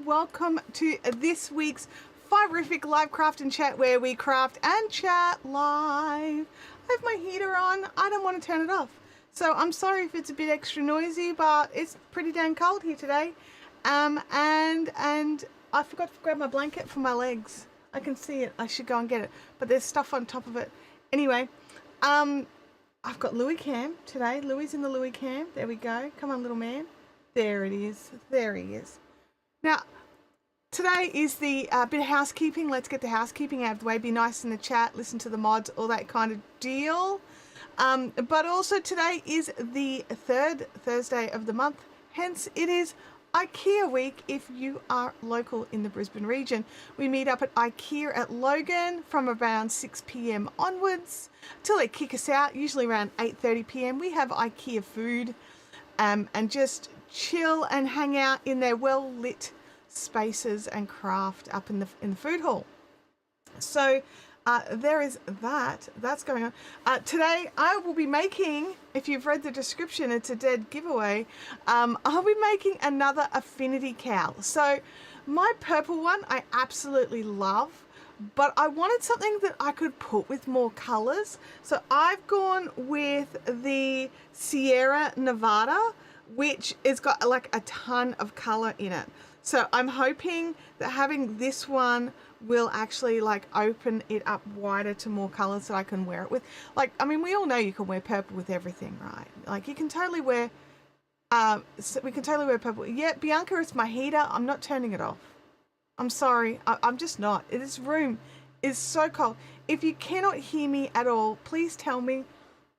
welcome to this week's Fiverific Live Craft and Chat, where we craft and chat live. I have my heater on. I don't want to turn it off. So I'm sorry if it's a bit extra noisy, but it's pretty dang cold here today. And I forgot to grab my blanket for my legs. I can see it. I should go and get it. But there's stuff on top of it. Anyway, I've got Louie cam today. Louie's in the Louie cam. There we go. Come on, little man. There it is. There he is. Now, today is the bit of housekeeping. Let's get the housekeeping out of the way. Be nice in the chat. Listen to the mods. All that kind of deal. But also today is the third Thursday of the month. Hence, it is IKEA week if you are local in the Brisbane region. We meet up at IKEA at Logan from around 6 p.m. onwards till they kick us out, usually around 8:30 p.m. We have IKEA food and just chill and hang out in their well-lit spaces and craft up in the food hall. So there is that's going on. Today I will be making, if you've read the description, it's a dead giveaway. I'll be making another Affinity cowl. So my purple one I absolutely love, but I wanted something that I could put with more colors. So I've gone with the Sierra Nevada, which has got like a ton of color in it. So I'm hoping that having this one will actually like open it up wider to more colors that I can wear it with. Like, I mean, we all know you can wear purple with everything, right? Like you can totally wear, we can totally wear purple. Yeah, Bianca, it's my heater. I'm not turning it off. I'm sorry. I'm just not. This room is so cold. If you cannot hear me at all, please tell me.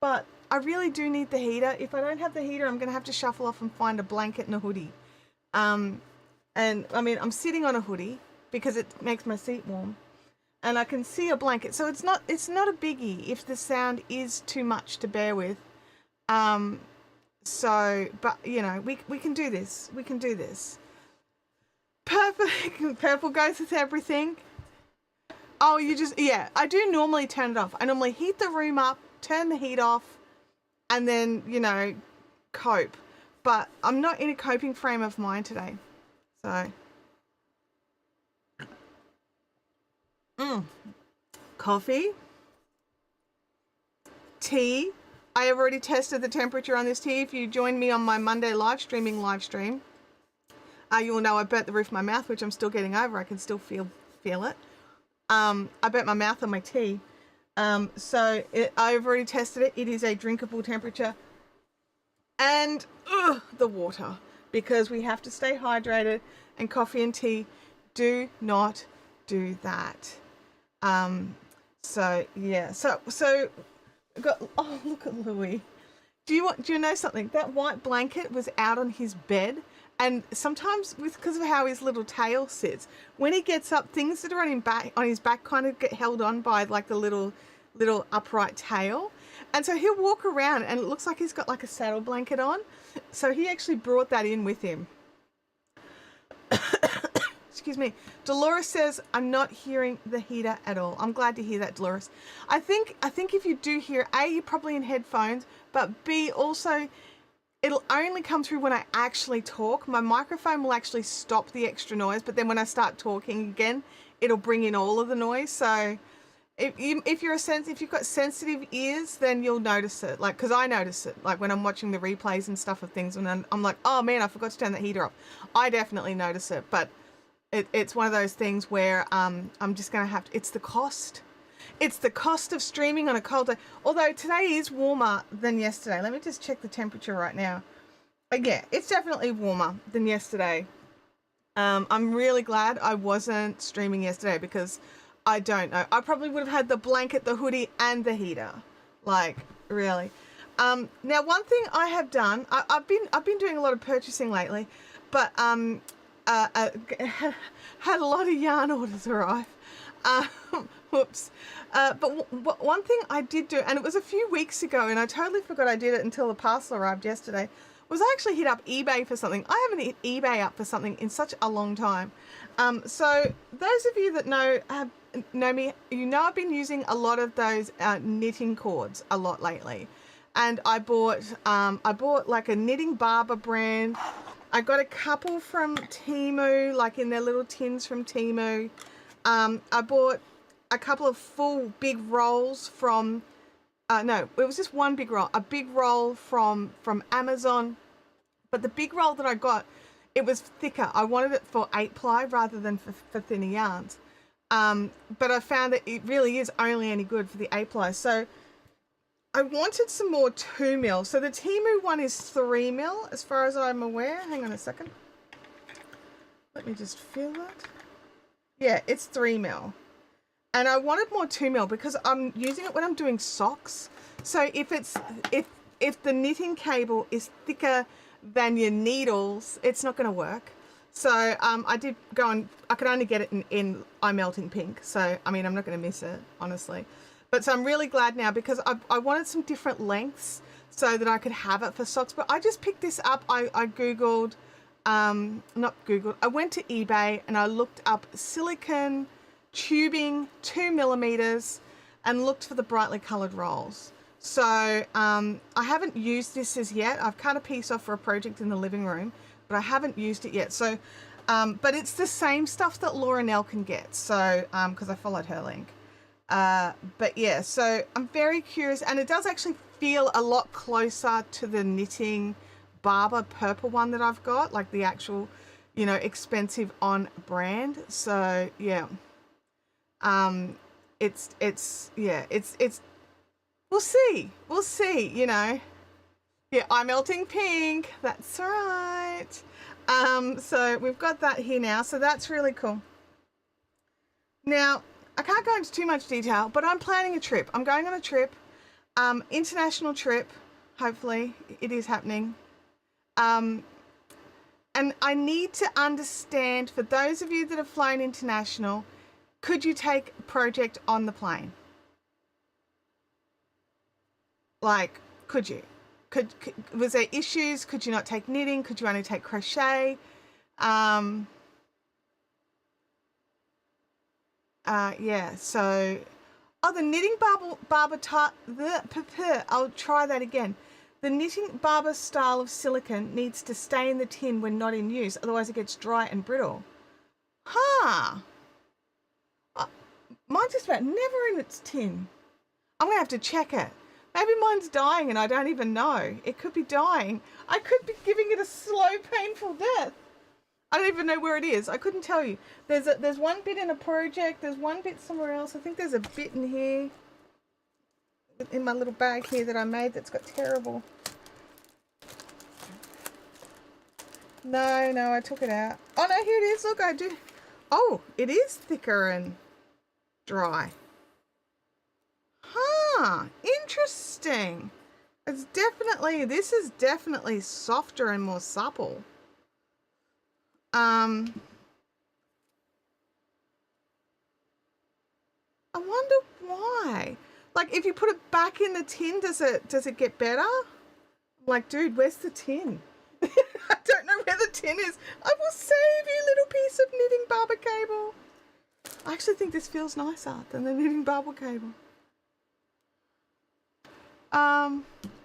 But I really do need the heater. If I don't have the heater, I'm going to have to shuffle off and find a blanket and a hoodie. And I mean, I'm sitting on a hoodie because it makes my seat warm, and I can see a blanket. So it's not a biggie if the sound is too much to bear with. So, but you know, we can do this. We can do this. Perfect. Purple goes with everything. Oh, yeah, I do normally turn it off. I normally heat the room up, turn the heat off, and then, you know, cope. But I'm not in a coping frame of mind today. So, coffee, tea. I have already tested the temperature on this tea. If you join me on my Monday live stream, you will know I burnt the roof of my mouth, which I'm still getting over. I can still feel it. I burnt my mouth on my tea. So I've already tested it. It is a drinkable temperature. And the water, because we have to stay hydrated, and coffee and tea do not do that. So yeah, so got, oh, look at Louie. Do you know something? That white blanket was out on his bed, and sometimes because of how his little tail sits, when he gets up, things that are on his back kind of get held on by like the little upright tail. And so he'll walk around and it looks like he's got like a saddle blanket on. So he actually brought that in with him. Excuse me. Dolores says, I'm not hearing the heater at all. I'm glad to hear that, Dolores. I think if you do hear, A, you're probably in headphones, but B, also, it'll only come through when I actually talk. My microphone will actually stop the extra noise, but then when I start talking again, it'll bring in all of the noise. So if you've got sensitive ears, then you'll notice it. Like, because I notice it, like when I'm watching the replays and stuff of things, and I'm like, oh man, I forgot to turn the heater off. I definitely notice it, but it's one of those things where I'm just gonna have to. It's the cost. It's the cost of streaming on a cold day. Although today is warmer than yesterday. Let me just check the temperature right now. Yeah, it's definitely warmer than yesterday. I'm really glad I wasn't streaming yesterday, because I don't know. I probably would have had the blanket, the hoodie, and the heater. Like, really. Now, one thing I have done, I've been doing a lot of purchasing lately, but had a lot of yarn orders arrive. Whoops. But one thing I did do, and it was a few weeks ago, and I totally forgot I did it until the parcel arrived yesterday, was I actually hit up eBay for something. I haven't hit eBay up for something in such a long time. So those of you that know me, you know I've been using a lot of those knitting cords a lot lately. And I bought like a knitting Barber brand I got a couple from Temu, like in their little tins from Temu. I bought a couple of full big rolls from, no, it was just one big roll, a big roll from Amazon. But the big roll that I got, it was thicker. I wanted it for 8-ply rather than for thinner yarns. But I found that it really is only any good for the 8-ply. So I wanted some more 2mm. So the Temu one is 3mm as far as I'm aware. Hang on a second. Let me just feel that. Yeah, it's 3mm. And I wanted more 2mm because I'm using it when I'm doing socks. So if the knitting cable is thicker than your needles, it's not going to work. So I did go and I could only get it in eye melting pink. So I mean, I'm not going to miss it, honestly. But so I'm really glad now because I wanted some different lengths so that I could have it for socks. But I just picked this up. I Googled, not Googled, I went to eBay and I looked up silicone tubing 2mm and looked for the brightly colored rolls. So I haven't used this as yet. I've cut a piece off for a project in the living room, but I haven't used it yet. So, but it's the same stuff that Laura Nell can get. So, because I followed her link. But yeah, so I'm very curious, and it does actually feel a lot closer to the knitting Barber purple one that I've got, like the actual, you know, expensive on brand. So yeah, it's we'll see, you know. Yeah, eye melting pink, that's right. So we've got that here now, so that's really cool. Now, I can't go into too much detail, but I'm planning a trip. I'm going on a trip, international trip, hopefully. It is happening. And I need to understand, for those of you that have flown international, could you take a project on the plane? Like, could you? Was there issues? Could you not take knitting? Could you only take crochet? Yeah, so, oh, the knitting Barber I'll try that again. The knitting Barber style of silicone needs to stay in the tin when not in use, otherwise it gets dry and brittle. Huh. Mine's just about never in its tin. I'm going to have to check it. Maybe mine's dying and I don't even know. It could be dying. I could be giving it a slow, painful death. I don't even know where it is. I couldn't tell you. There's one bit in a project. There's one bit somewhere else. I think there's a bit in here, in my little bag here that I made that's got terrible. No, I took it out. Oh no, here it is. Look, I do. Oh, it is thicker and dry. Huh, interesting. This is definitely softer and more supple. I wonder why. Like, if you put it back in the tin, does it get better? I'm like, dude, where's the tin? I don't know where the tin is. I will save you, little piece of knitting Barber cable. I actually think this feels nicer than the knitting Barber cable.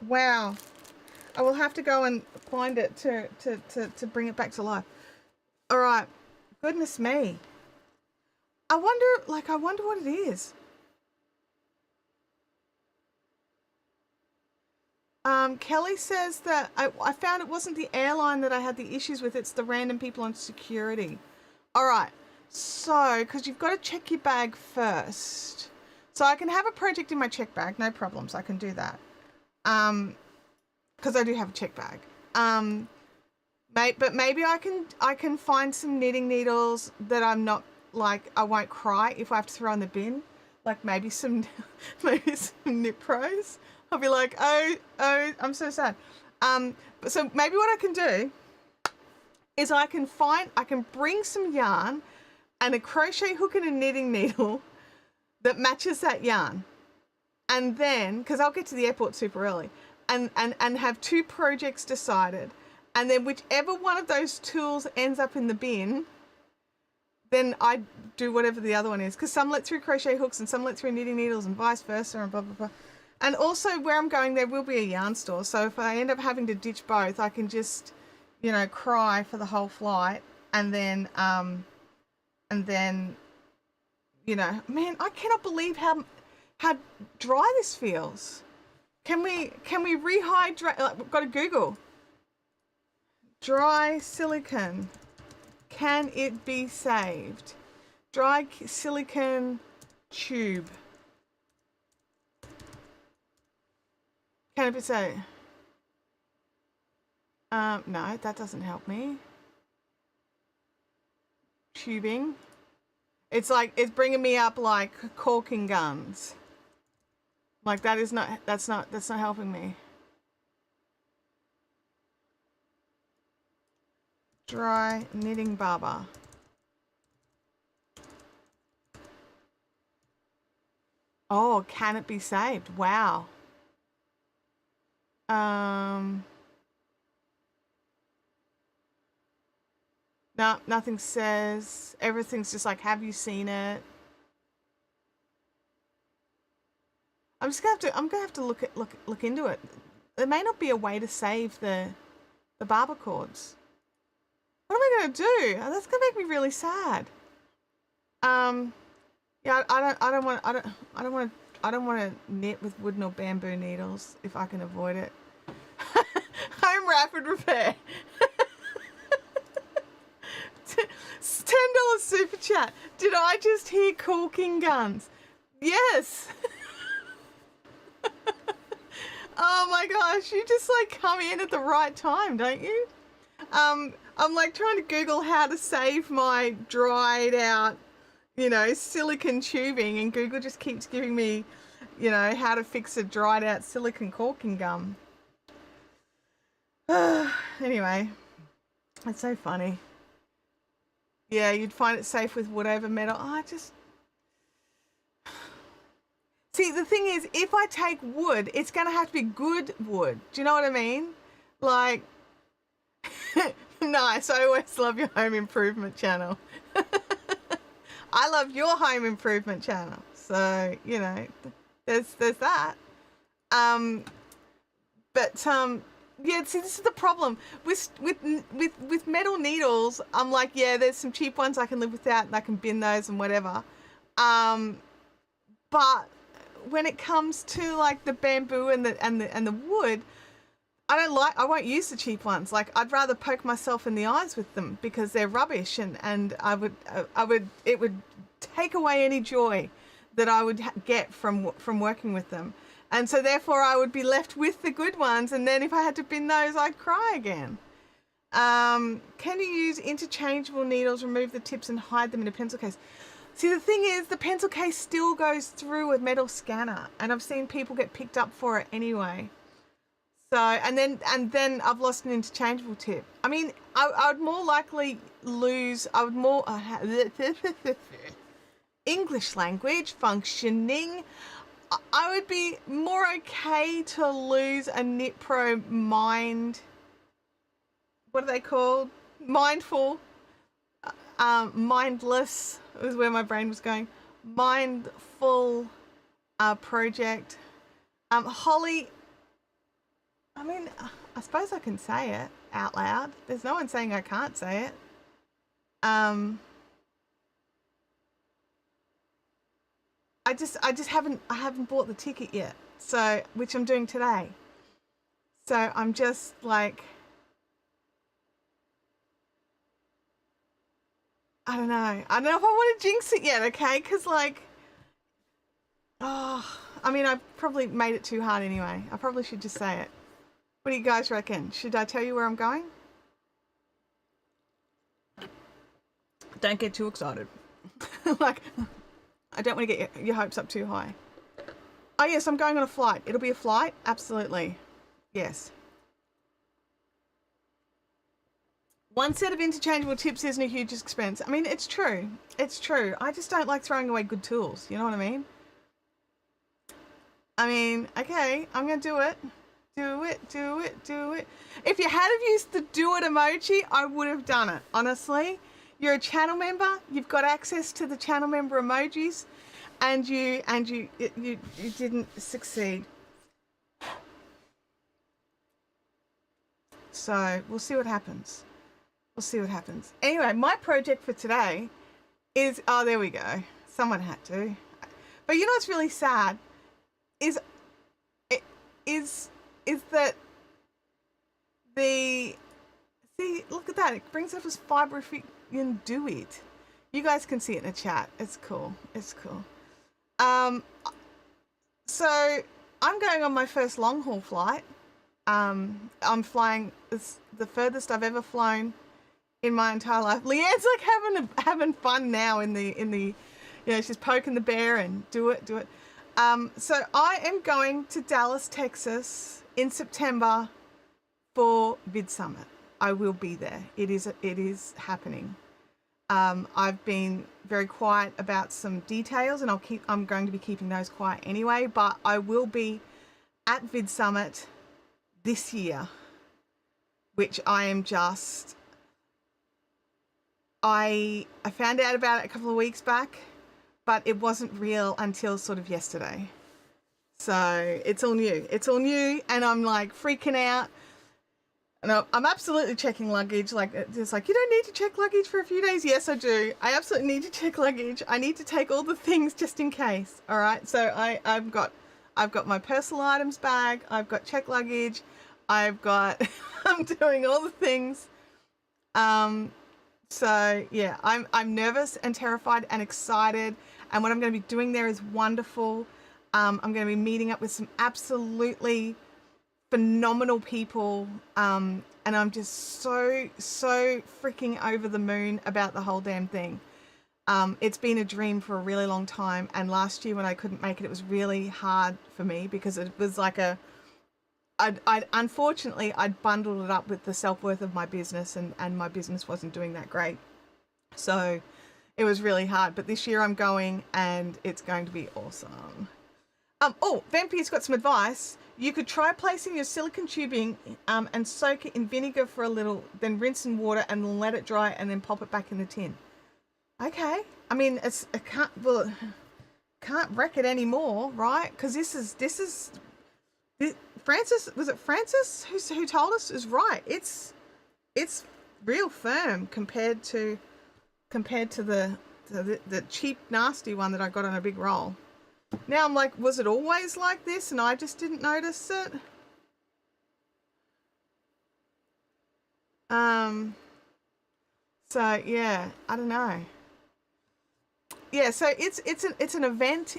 Wow. I will have to go and find it to bring it back to life. All right. Goodness me. I wonder what it is. Kelly says that I found it wasn't the airline that I had the issues with. It's the random people on security. All right. So, because you've got to check your bag first. So I can have a project in my check bag. No problems. I can do that. Because I do have a check bag. But maybe I can find some knitting needles that I'm not, like, I won't cry if I have to throw in the bin. Like maybe some Knit Pros. I'll be like, oh, I'm so sad. But so maybe what I can do is I can bring some yarn and a crochet hook and a knitting needle that matches that yarn. And then, because I'll get to the airport super early, and have two projects decided. And then whichever one of those tools ends up in the bin, then I do whatever the other one is. Because some let through crochet hooks and some let through knitting needles and vice versa and blah, blah, blah. And also where I'm going, there will be a yarn store. So if I end up having to ditch both, I can just, you know, cry for the whole flight, and then you know, man, I cannot believe how dry this feels. Can we rehydrate? Like, we've got to Google dry silicone. Can it be saved? Dry silicone tube. Can it be saved? No, that doesn't help me. Tubing. It's like, it's bringing me up like caulking guns. Like that's not helping me. Dry knitting Barber. Oh, can it be saved? Wow. No, nothing says. Everything's just like, have you seen it? I'm gonna have to look into it. There may not be a way to save the Barber cords. What am I gonna do? That's gonna make me really sad. Yeah, I don't want to knit with wooden or bamboo needles if I can avoid it. Home rapid repair. $10 super chat. Did I just hear caulking guns? Yes. Oh my gosh, you just like come in at the right time, don't you? I'm like trying to Google how to save my dried out, you know, silicone tubing, and Google just keeps giving me, you know, how to fix a dried out silicone caulking gum. Anyway, it's so funny. Yeah, you'd find it safe with wood over metal. Oh, see, the thing is, if I take wood, it's going to have to be good wood. Do you know what I mean? Like, nice. I always love your home improvement channel. I love your home improvement channel. So, you know, there's that. Yeah, see, this is the problem with metal needles. I'm like, yeah, there's some cheap ones I can live without, and I can bin those and whatever. But when it comes to like the bamboo and the wood, I won't use the cheap ones. Like, I'd rather poke myself in the eyes with them because they're rubbish, and it would take away any joy that I would get from working with them. And so therefore I would be left with the good ones, and then if I had to bin those, I'd cry again. Can you use interchangeable needles, remove the tips and hide them in a pencil case? See, the thing is, the pencil case still goes through a metal scanner, and I've seen people get picked up for it anyway. So, and then I've lost an interchangeable tip. I mean, I would more likely lose, English language functioning. I would be more okay to lose a Knit Pro Mind. What are they called? Mindful. Mindless was where my brain was going. Mindful project. Holly. I mean, I suppose I can say it out loud. There's no one saying I can't say it. I haven't bought the ticket yet. So, which I'm doing today. So I'm just like, I don't know. I don't know if I want to jinx it yet, okay? Because like, oh, I mean, I probably made it too hard anyway. I probably should just say it. What do you guys reckon? Should I tell you where I'm going? Don't get too excited. Like, I don't want to get your hopes up too high. Oh yes, I'm going on a flight. It'll be a flight? Absolutely. Yes. One set of interchangeable tips isn't a huge expense. I mean, it's true. It's true. I just don't like throwing away good tools. You know what I mean? I mean, okay, I'm going to do it. Do it, do it, do it. If you had have used the do it emoji, I would have done it. Honestly, you're a channel member. You've got access to the channel member emojis, and you didn't succeed. So we'll see what happens. We'll see what happens. Anyway, my project for today is, oh, there we go. Someone had to. But you know what's really sad is that the, see, look at that. It brings up as fiber if you can do it. You guys can see it in the chat. It's cool. It's cool. So I'm going on my first long haul flight. I'm flying, it's the furthest I've ever flown in my entire life. Leanne's like having fun now in the, you know, she's poking the bear and do it. So I am going to Dallas, Texas in September for Vid Summit. I will be there. It is happening. I've been very quiet about some details, and I'm going to be keeping those quiet anyway, but I will be at Vid Summit this year, which I am just, I found out about it a couple of weeks back, but it wasn't real until sort of yesterday. So it's all new. It's all new, and I'm like freaking out. And I'm absolutely checking luggage. Like, it's like, you don't need to check luggage for a few days. Yes, I do. I absolutely need to check luggage. I need to take all the things just in case. All right. So I've got my personal items bag. I've got check luggage. I'm doing all the things. So yeah, I'm nervous and terrified and excited. And what I'm going to be doing there is wonderful. I'm going to be meeting up with some absolutely phenomenal people, and I'm just so freaking over the moon about the whole damn thing. It's been a dream for a really long time, and last year when I couldn't make it, it was really hard for me because it was like unfortunately I'd bundled it up with the self-worth of my business, and my business wasn't doing that great, so it was really hard. But this year I'm going, and it's going to be awesome. Oh, Vampyre's got some advice. You could try placing your silicone tubing and soak it in vinegar for a little, then rinse in water and let it dry, and then pop it back in the tin. Okay. I mean, can't wreck it anymore, right? Because this Francis, was it Francis who told us, is right. It's real firm compared to the cheap nasty one that I got on a big roll. Now I'm like, was it always like this and I just didn't notice it? So yeah, I don't know. Yeah, so it's an event.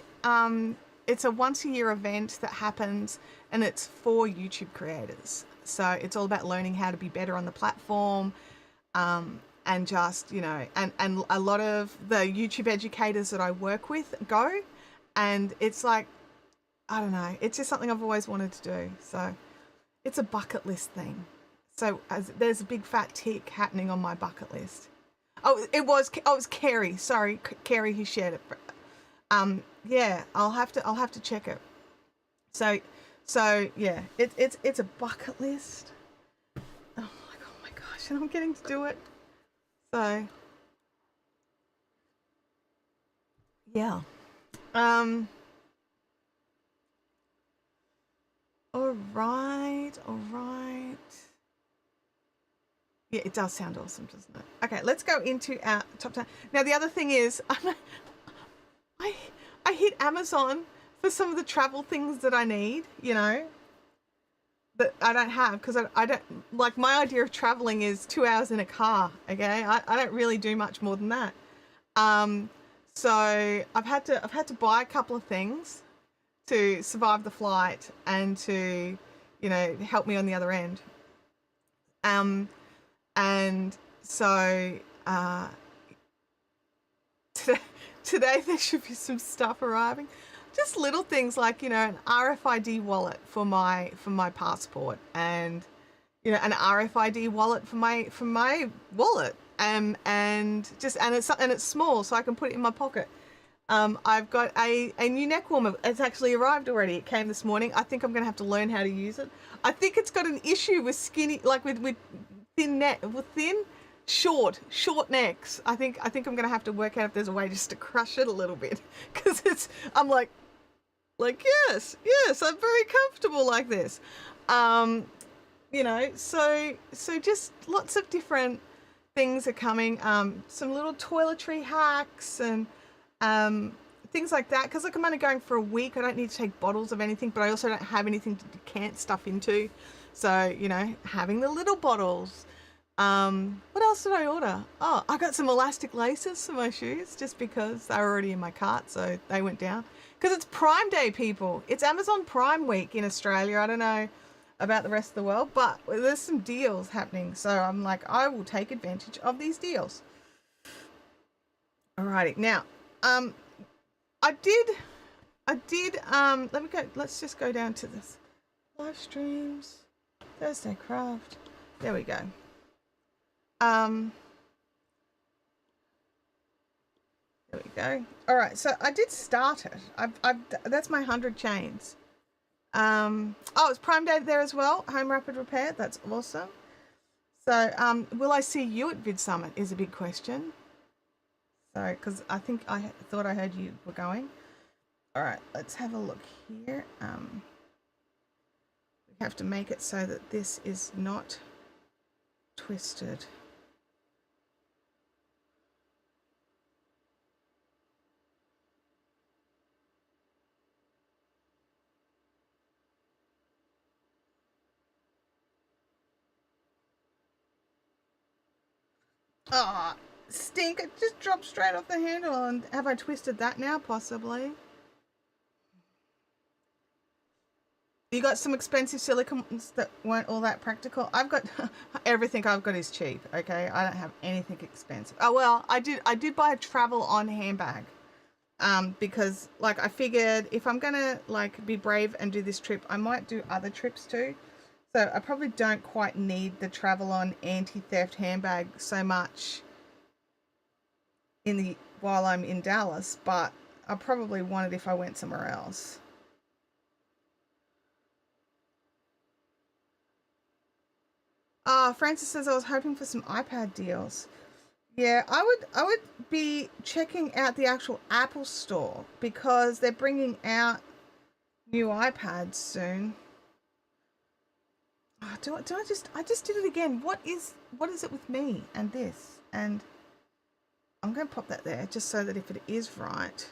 It's a once a year event that happens, and it's for YouTube creators. So it's all about learning how to be better on the platform, and just, you know, and a lot of the YouTube educators that I work with go. And it's like, I don't know, it's just something I've always wanted to do. So it's a bucket list thing. So there's a big fat tick happening on my bucket list. Oh, it was Carrie. Sorry, Carrie who shared it. Yeah, I'll have to check it. So yeah, it's a bucket list. Oh my gosh, and I'm getting to do it. So yeah. All right. Yeah, it does sound awesome, doesn't it? Okay, let's go into our top 10. Now, the other thing is, I hit Amazon for some of the travel things that I need, you know, that I don't have, because I don't, like, my idea of traveling is 2 hours in a car, okay? I don't really do much more than that. So I've had to buy a couple of things to survive the flight and to, you know, help me on the other end. And so today there should be some stuff arriving. Just little things like, you know, an RFID wallet for my passport, and, you know, an RFID wallet for my wallet. And it's small, so I can put it in my pocket. I've got a new neck warmer. It's actually arrived already. It came this morning. I think I'm going to have to learn how to use it. I think it's got an issue with skinny, like with short necks. I think I'm going to have to work out if there's a way just to crush it a little bit, because I'm like yes, I'm very comfortable like this. you know, so just lots of different things are coming. Some little toiletry hacks and things like that. Because like I'm only going for a week, I don't need to take bottles of anything, but I also don't have anything to decant stuff into. So you know, having the little bottles. What else did I order? Oh, I got some elastic laces for my shoes just because they were already in my cart, so they went down. Because it's Prime Day, people. It's Amazon Prime Week in Australia. I don't know about the rest of the world, but there's some deals happening. So I'm like, I will take advantage of these deals. Alrighty, now, I did, let me go, let's just go down to this. Live streams, Thursday Craft. There we go. There we go. All right, so I did start it. That's my 100 chains. Oh, it's Prime Day there as well. Home Rapid Repair. That's awesome. So, will I see you at Vid Summit is a big question. So, because I think I thought I heard you were going. All right, let's have a look here. We have to make it so that this is not twisted. Oh, stink. It just dropped straight off the handle. And have I twisted that now? Possibly. You got some expensive silicones that weren't all that practical. I've got everything I've got is cheap. Okay, I don't have anything expensive. Oh well, I did buy a travel on handbag, because like I figured if I'm gonna like be brave and do this trip, I might do other trips too. So I probably don't quite need the travel on anti-theft handbag so much while I'm in Dallas, but I probably want it if I went somewhere else. Francis says I was hoping for some iPad deals. Yeah, I would be checking out the actual Apple store because they're bringing out new iPads soon. Oh, I just did it again. What is it with me and this? And I'm going to pop that there just so that if it is right.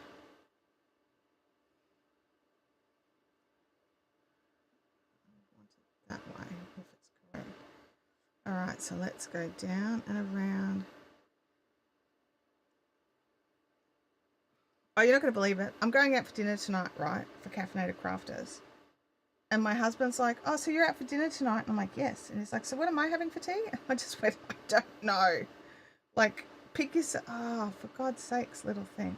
That way, if it's correct. All right, so let's go down and around. Oh, you're not going to believe it. I'm going out for dinner tonight, right? For Caffeinated Crafters. And my husband's like, oh, so you're out for dinner tonight? And I'm like, yes. And he's like, so what am I having for tea? And I just went, I don't know. Like, pick yourself. Oh, for God's sakes, little thing.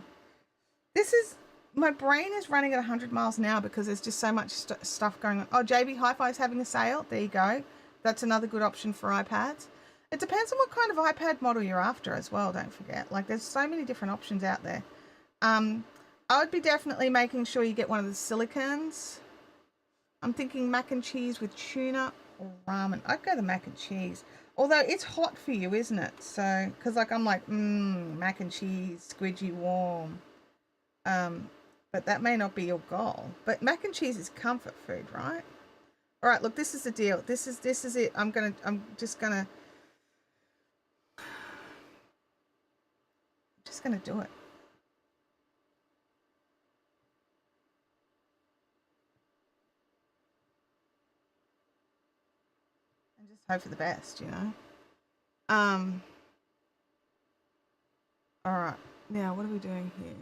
My brain is running at 100 miles an hour because there's just so much stuff going on. Oh, JB Hi-Fi is having a sale. There you go. That's another good option for iPads. It depends on what kind of iPad model you're after as well, don't forget. Like, there's so many different options out there. I would be definitely making sure you get one of the silicones. I'm thinking mac and cheese with tuna or ramen. I'd go the mac and cheese. Although it's hot for you, isn't it? So, because like I'm like, mac and cheese, squidgy warm. But that may not be your goal. But mac and cheese is comfort food, right? All right, look, this is the deal. This is it. I'm just gonna do it. And just hope for the best, you know. All right. Now, what are we doing here?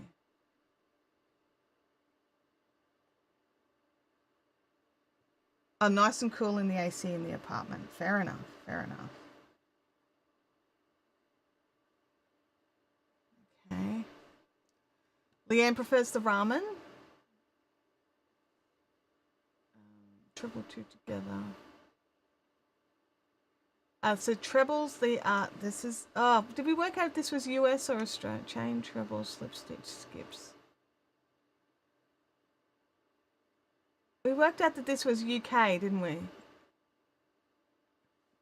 Oh, nice and cool in the AC in the apartment. Fair enough. Fair enough. Okay. Leanne prefers the ramen. Triple two together. So trebles, this is, did we work out if this was US or Australia? Chain, treble, slip stitch, skips. We worked out that this was UK, didn't we?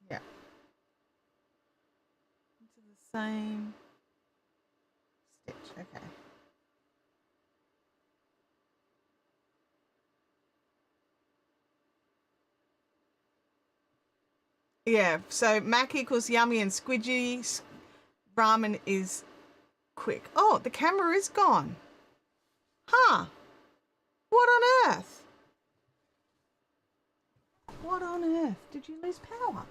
Yeah. Into the same stitch, okay. Yeah, so mac equals yummy and squidgy. Ramen is quick. Oh, the camera is gone. Huh. What on earth? What on earth? Did you lose power?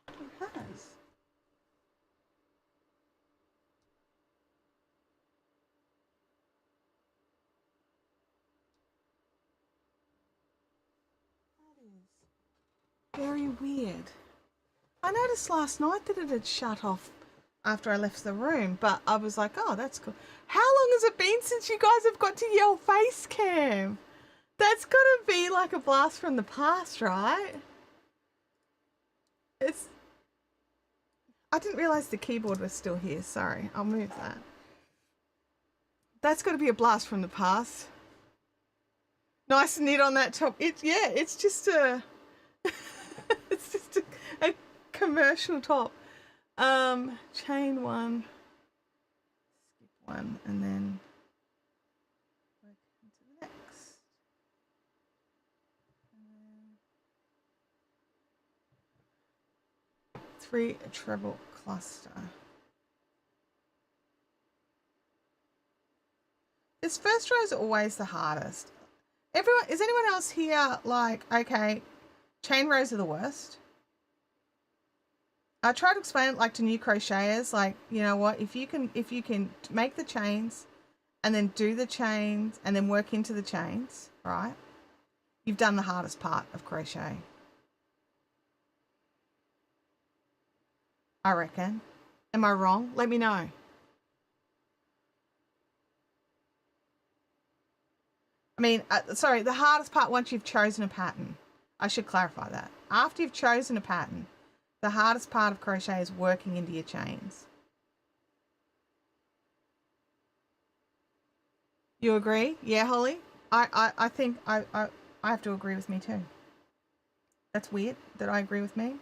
It has. That is very weird. I noticed last night that it had shut off after I left the room, but I was like, oh, that's cool. How long has it been since you guys have got to yell Facecam? That's got to be like a blast from the past, right? It's. I didn't realize the keyboard was still here. Sorry, I'll move that. That's got to be a blast from the past. Nice knit on that top. It's just a it's just a commercial top. Chain one, skip one, and then work into the next. And then 3 treble cluster. This first row is always the hardest. Everyone, is anyone else here like, okay, chain rows are the worst? I try to explain it like to new crocheters, like, you know what, if you can make the chains and then do the chains and then work into the chains, right? You've done the hardest part of crochet. I reckon. Am I wrong? Let me know. I mean, sorry, the hardest part once you've chosen a pattern. I should clarify that. After you've chosen a pattern, the hardest part of crochet is working into your chains. You agree? Yeah, Holly? I think I have to agree with me too. That's weird that I agree with me.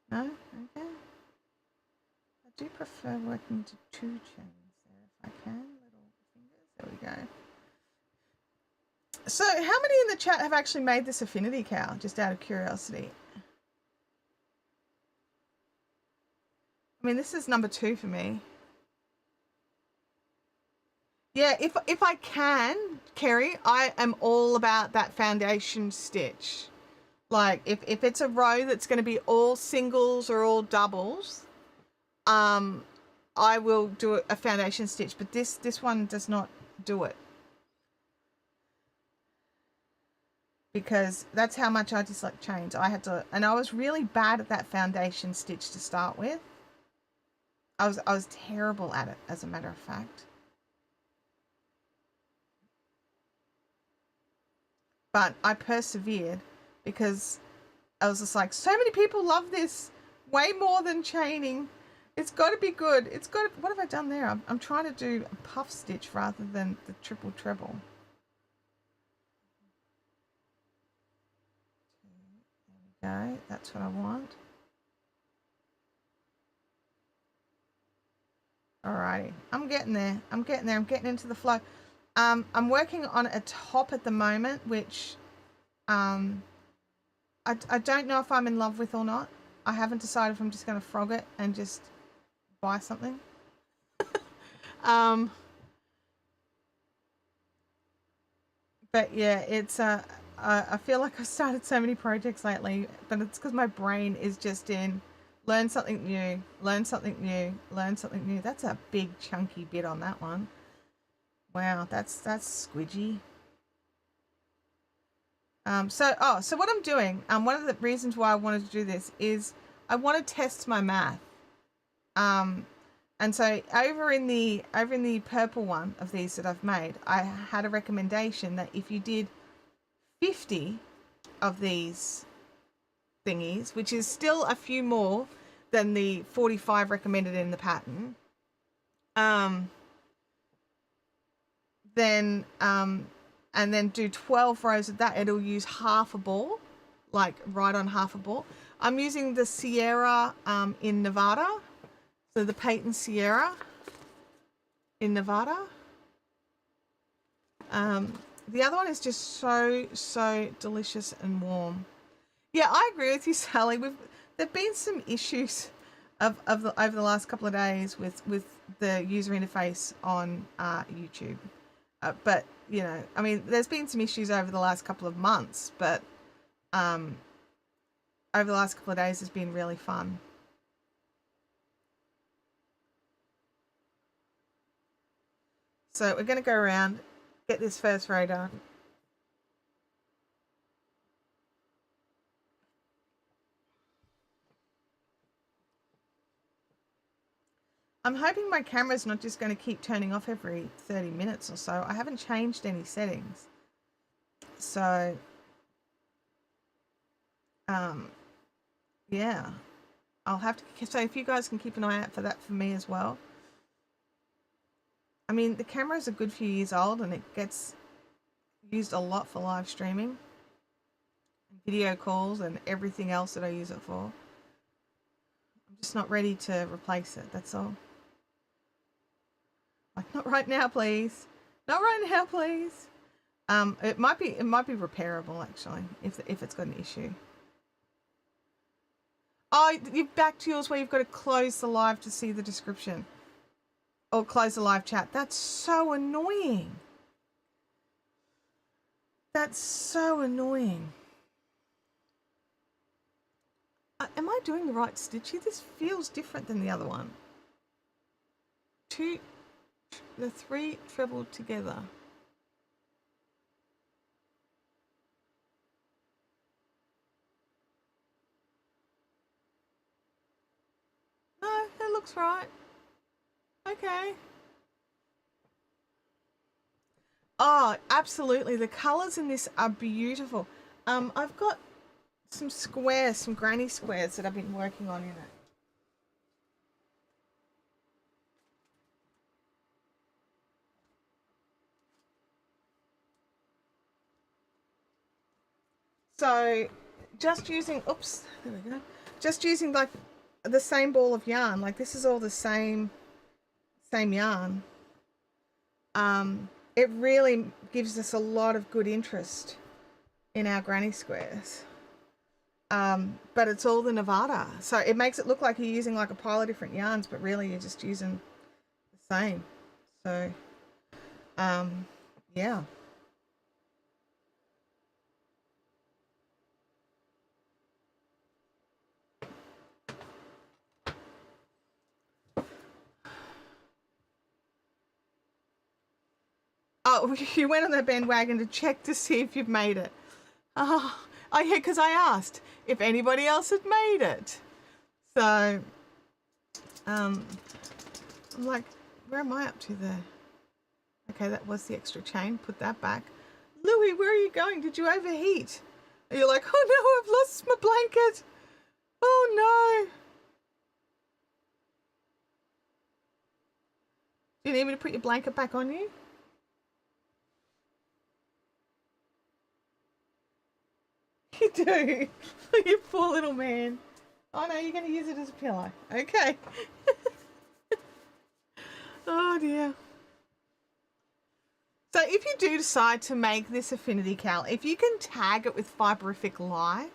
No? Okay. I do prefer working to 2 chains there if I can. Little fingers. There we go. So how many in the chat have actually made this Affinity cowl, just out of curiosity? I mean, this is number 2 for me. Yeah, if I can, Kerry, I am all about that foundation stitch. Like, if it's a row that's going to be all singles or all doubles, I will do a foundation stitch, but this one does not do it. Because that's how much I dislike chains. I had to, and I was really bad at that foundation stitch to start with. I was terrible at it, as a matter of fact. But I persevered because I was just like, so many people love this way more than chaining. It's got to be good. It's got to, what have I done there? I'm trying to do a puff stitch rather than the triple treble. There we go. That's what I want. Alrighty, I'm getting there. I'm getting there. I'm getting into the flow. I'm working on a top at the moment, which I don't know if I'm in love with or not. I haven't decided if I'm just going to frog it and just buy something. But yeah, it's I feel like I've started so many projects lately, but it's because my brain is just in learn something new, learn something new, learn something new. That's a big chunky bit on that one. Wow, that's squidgy. So what I'm doing, one of the reasons why I wanted to do this is I want to test my math. And so over in the purple one of these that I've made, I had a recommendation that if you did 50 of these thingies, which is still a few more than the 45 recommended in the pattern, then and then do 12 rows of that, it'll use half a ball, like right on half a ball. I'm using the Sierra in Nevada, so the Peyton Sierra in Nevada. The other one is just so delicious and warm. Yeah, I agree with you, Sally. There've been some issues over the last couple of days with the user interface on YouTube. But you know, I mean, there's been some issues over the last couple of months, but over the last couple of days has been really fun. So we're going to go around, get this first row done. I'm hoping my camera's not just going to keep turning off every 30 minutes or so. I haven't changed any settings. So, yeah, I'll have to, so if you guys can keep an eye out for that for me as well. I mean, the camera is a good few years old and it gets used a lot for live streaming, video calls and everything else that I use it for. I'm just not ready to replace it, that's all. Like, not right now, please. Not right now, please. It might be repairable actually if it's got an issue. Oh, you're back to yours where you've got to close the live to see the description. Or close the live chat. That's so annoying. That's so annoying. Am I doing the right stitch here? This feels different than the other one. The 3 trebled together. No, that looks right. Okay. Oh, absolutely. The colours in this are beautiful. I've got some squares, some granny squares that I've been working on in it. So just using, oops, there we go. Just using like the same ball of yarn, like this is all the same yarn. It really gives us a lot of good interest in our granny squares. But it's all the Nevada. So it makes it look like you're using like a pile of different yarns, but really you're just using the same. So, yeah. Oh, you went on the bandwagon to check to see if you've made it. Oh, yeah, because I asked if anybody else had made it. So, I'm like, where am I up to there? Okay, that was the extra chain. Put that back. Louie, where are you going? Did you overheat? And you're like, oh no, I've lost my blanket. Oh no. Do you need me to put your blanket back on you? You do. You poor little man. Oh no, you're going to use it as a pillow. Okay. Oh dear. So if you do decide to make this Affinity cal, if you can tag it with Fiberific Live,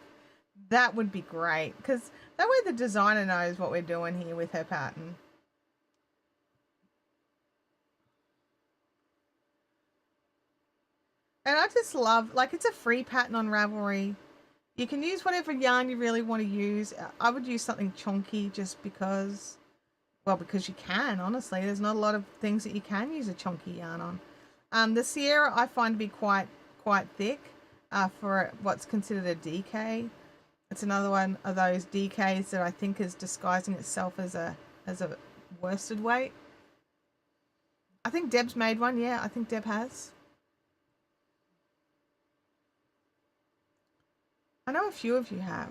that would be great. Because that way the designer knows what we're doing here with her pattern. And I just love, like, it's a free pattern on Ravelry. You can use whatever yarn you really want to use. I would use something chunky just because, well, because you can, honestly. There's not a lot of things that you can use a chunky yarn on. The Sierra I find to be quite thick for what's considered a DK. It's another one of those DKs that I think is disguising itself as a worsted weight. I think Deb's made one. Yeah, I think Deb has. I know a few of you have.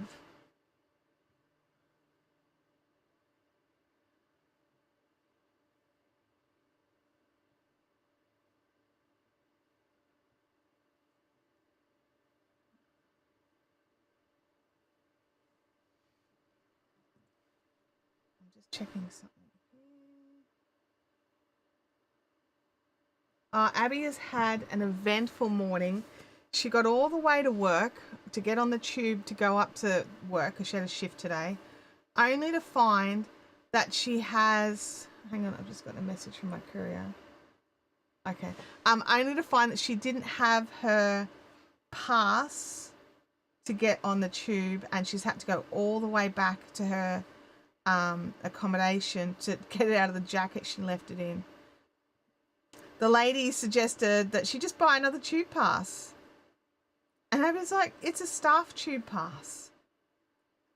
I'm just checking something. Abby has had an eventful morning. She got all the way to work to get on the tube to go up to work because she had a shift today, only to find that she has, hang on, I've just got a message from my courier. Okay. Only to find that she didn't have her pass to get on the tube, and she's had to go all the way back to her accommodation to get it out of the jacket she left it in. The lady suggested that she just buy another tube pass. And I was like, it's a staff tube pass.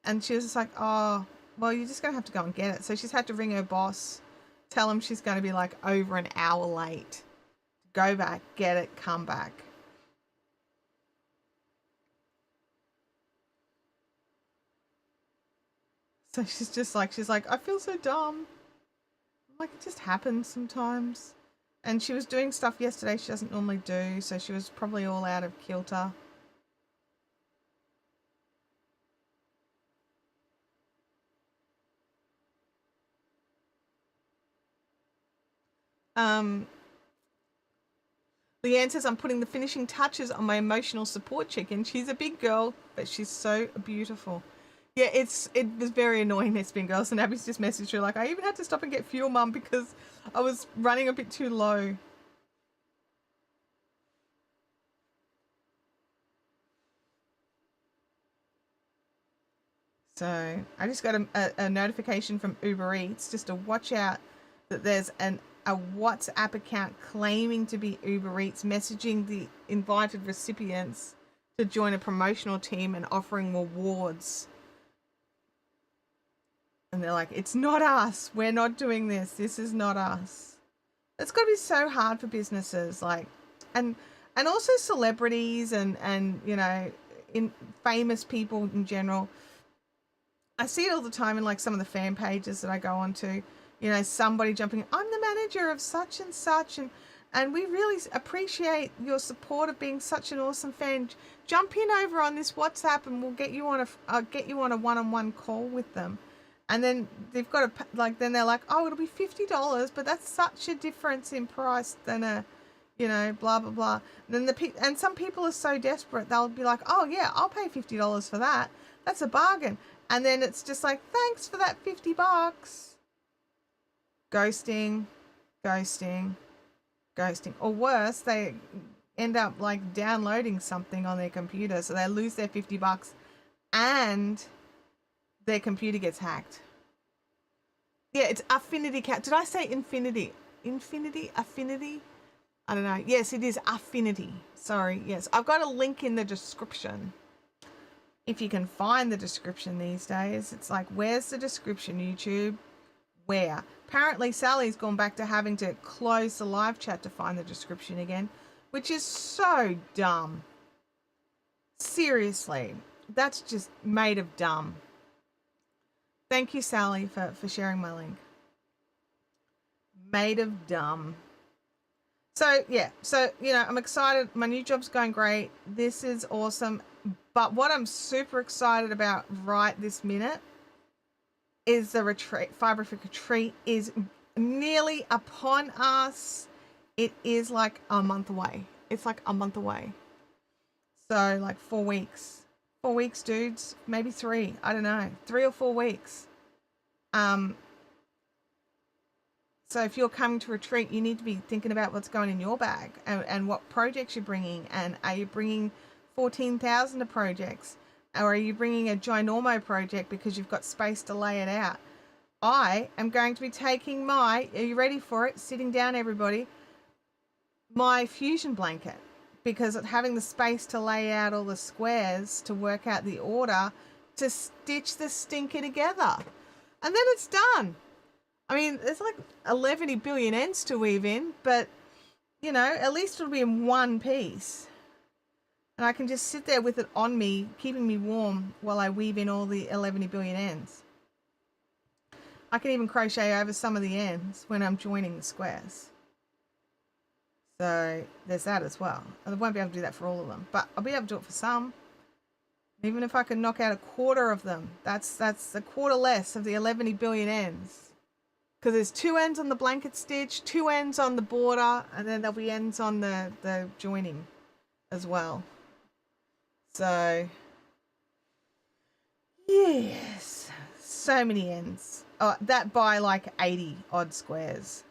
And she was just like, oh, well, you're just going to have to go and get it. So she's had to ring her boss, tell him she's going to be like over an hour late. Go back, get it, come back. So she's like, I feel so dumb. Like, it just happens sometimes. And she was doing stuff yesterday she doesn't normally do, so she was probably all out of kilter. Leanne says, I'm putting the finishing touches on my emotional support chicken. She's a big girl, but she's so beautiful. Yeah, it was very annoying, this big girl. So Abby's just messaged her like, I even had to stop and get fuel, Mum, because I was running a bit too low. So I just got a notification from Uber Eats just to watch out that there's a WhatsApp account claiming to be Uber Eats, messaging the invited recipients to join a promotional team and offering rewards. And they're like, it's not us. We're not doing this. This is not us. It's got to be so hard for businesses, like, and also celebrities and you know, in famous people in general. I see it all the time in like some of the fan pages that I go onto. You know, somebody jumping, I'm the manager of such and such, and we really appreciate your support of being such an awesome fan. Jump in over on this WhatsApp and we'll get you on a one-on-one call with them. And then they've got to, like, then they're like, oh, it'll be $50, but that's such a difference in price than a, you know, blah, blah, blah. And then and some people are so desperate, they'll be like, oh yeah, I'll pay $50 for that. That's a bargain. And then it's just like, thanks for that $50. Ghosting, ghosting, ghosting. Or worse, they end up like downloading something on their computer, so they lose their $50 and their computer gets hacked. Yeah, it's Affinity Cat. Did I say Infinity? Infinity? Affinity? I don't know. Yes, it is Affinity. Sorry. Yes, I've got a link in the description. If you can find the description these days. It's like, where's the description, YouTube? Where? Apparently Sally's gone back to having to close the live chat to find the description again, which is so dumb. Seriously, that's just made of dumb. Thank you, Sally, for sharing my link. Made of dumb. So, yeah. So, you know, I'm excited. My new job's going great. This is awesome. But what I'm super excited about right this minute is the retreat. Fibrific retreat is nearly upon us. It is like a month away. It's like a month away. So, like 4 weeks. 4 weeks, dudes. Maybe 3. I don't know. 3 or 4 weeks. So if you're coming to retreat, you need to be thinking about what's going in your bag and what projects you're bringing. And are you bringing 14,000 of projects? Or are you bringing a ginormo project because you've got space to lay it out? I am going to be taking are you ready for it? Sitting down, everybody. My fusion blanket. Because of having the space to lay out all the squares to work out the order to stitch the stinker together. And then it's done. I mean, there's like 11 billion ends to weave in, but, you know, at least it'll be in one piece. And I can just sit there with it on me, keeping me warm while I weave in all the 11 billion ends. I can even crochet over some of the ends when I'm joining the squares. So there's that as well. I won't be able to do that for all of them, but I'll be able to do it for some. Even if I can knock out a quarter of them, that's a quarter less of the 11 billion ends. Because there's 2 ends on the blanket stitch, 2 ends on the border, and then there'll be ends on the joining as well. So, yes, so many ends. Oh, that by like 80 odd squares.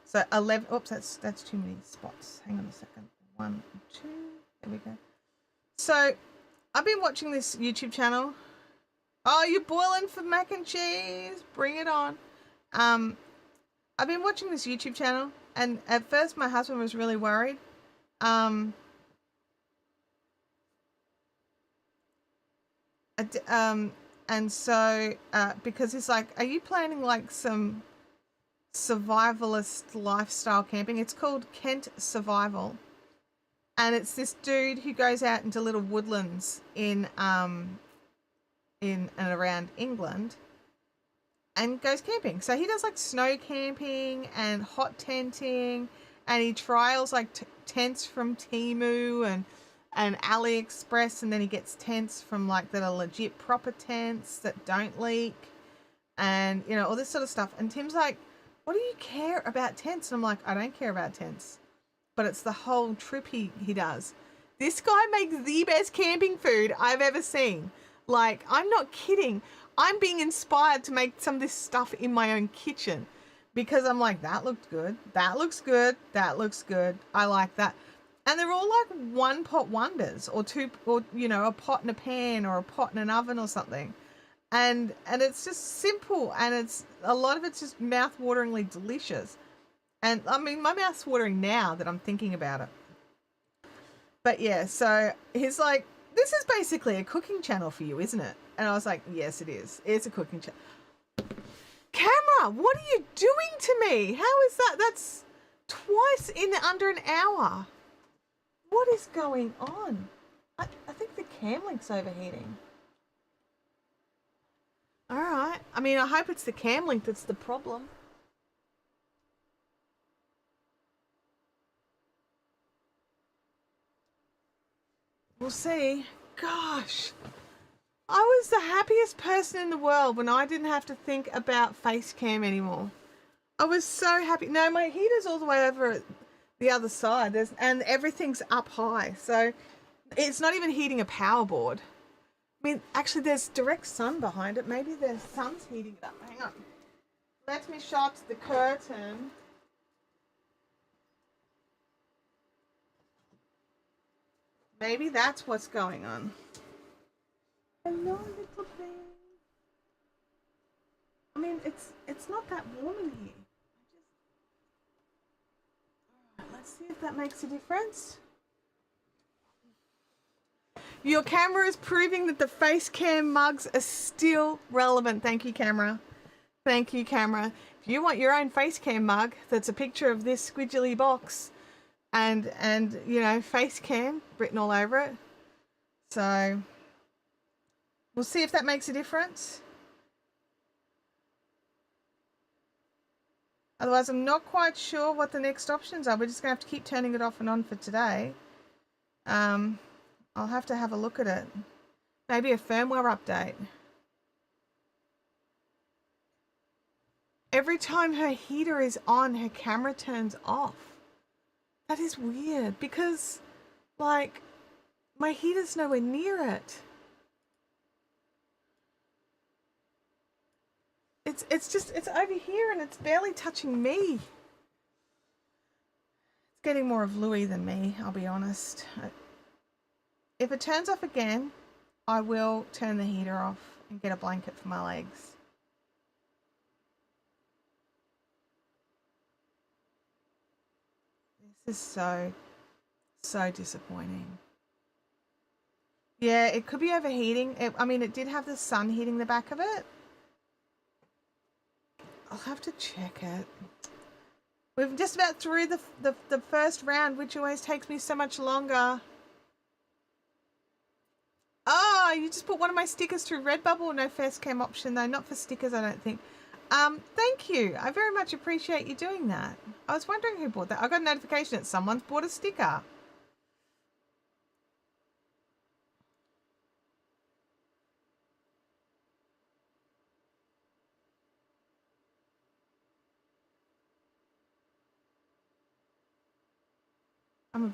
So 11, oops, that's too many spots. Hang on a second. 1, 2, there we go. So I've been watching this YouTube channel. Oh, you're boiling for mac and cheese. Bring it on. I've been watching this YouTube channel, and at first my husband was really worried. And so because he's like, are you planning like some survivalist lifestyle camping? It's called Kent Survival, and it's this dude who goes out into little woodlands in and around England and goes camping. So he does like snow camping and hot tenting, and he trials like tents from Temu and AliExpress, and then he gets tents from like that are legit proper tents that don't leak, and you know, all this sort of stuff. And Tim's like, what do you care about tents? And I'm like, I don't care about tents, but it's the whole trip he does. This guy makes the best camping food I've ever seen. Like, I'm not kidding. I'm being inspired to make some of this stuff in my own kitchen because I'm like, that looked good. That looks good. That looks good. I like that. And they're all like one pot wonders, or two, or, you know, a pot in a pan or a pot in an oven or something. And it's just simple, and it's a lot of it's just mouth-wateringly delicious. And I mean, my mouth's watering now that I'm thinking about it. But yeah, so he's like, this is basically a cooking channel for you, isn't it? And I was like, yes, it is. It's a cooking channel. Camera, what are you doing to me? How is that? That's twice in under an hour. What is going on? I think the cam link's overheating. All right. I mean, I hope it's the cam link that's the problem. We'll see. Gosh, I was the happiest person in the world when I didn't have to think about Facecam anymore. I was so happy. No, my heater's all the way over at the other side. And everything's up high. So it's not even heating a power board. I mean, actually, there's direct sun behind it. Maybe the sun's heating it up. Hang on. Let me shut the curtain. Maybe that's what's going on. Hello, little thing. I mean, it's not that warm in here. Alright, let's see if that makes a difference. Your camera is proving that the Facecam mugs are still relevant. Thank you, camera. Thank you, camera. If you want your own Facecam mug that's a picture of this squidgely box and you know, Facecam written all over it. So we'll see if that makes a difference. Otherwise, I'm not quite sure what the next options are. We're just going to have to keep turning it off and on for today. I'll have to have a look at it. Maybe a firmware update. Every time her heater is on, her camera turns off. That is weird because, like, my heater's nowhere near it. It's over here and it's barely touching me. It's getting more of Louie than me, I'll be honest. If it turns off again, I will turn the heater off and get a blanket for my legs. This is so disappointing. Yeah, it could be overheating. I mean, it did have the sun hitting the back of it. I'll have to check it. We're just about through the first round, which always takes me so much longer. Oh, you just put one of my stickers through Redbubble. No Facecam option though. Not for stickers, I don't think. Thank you. I very much appreciate you doing that. I was wondering who bought that. I got a notification that someone's bought a sticker. I'm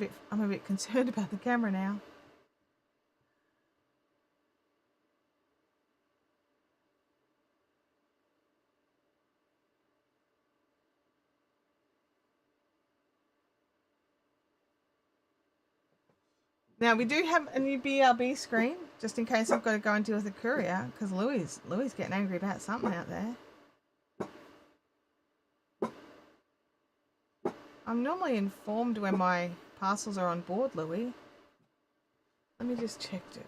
a bit concerned about the camera now. Now we do have a new BRB screen, just in case I've got to go and deal with the courier, because Louie's getting angry about something out there. I'm normally informed when my parcels are on board, Louie. Let me just check, dude.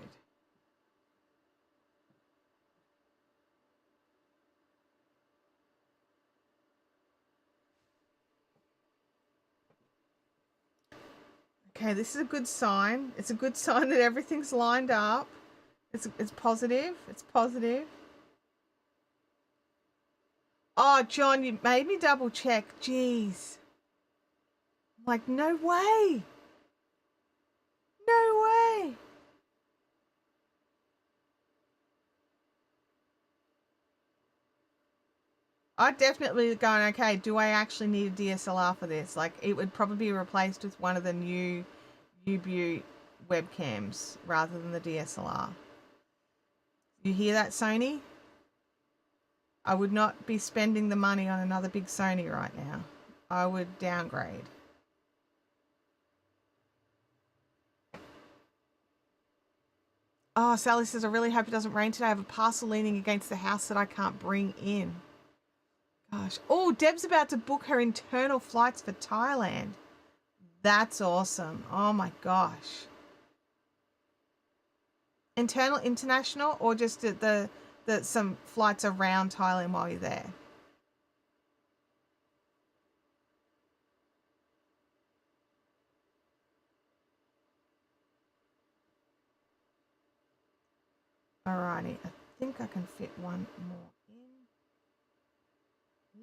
Okay, this is a good sign. It's a good sign that everything's lined up. It's positive. It's positive. Oh, John, you made me double check. Jeez. I'm like, no way. No way. I'd definitely going, okay, do I actually need a DSLR for this? Like, it would probably be replaced with one of the new U-Butte webcams rather than the DSLR. You hear that, Sony? I would not be spending the money on another big Sony right now. I would downgrade. Oh, Sally says, I really hope it doesn't rain today. I have a parcel leaning against the house that I can't bring in. Gosh. Oh, Deb's about to book her internal flights for Thailand. That's awesome. Oh my gosh. Internal, international, or just the some flights around Thailand while you're there? Alrighty, I think I can fit one more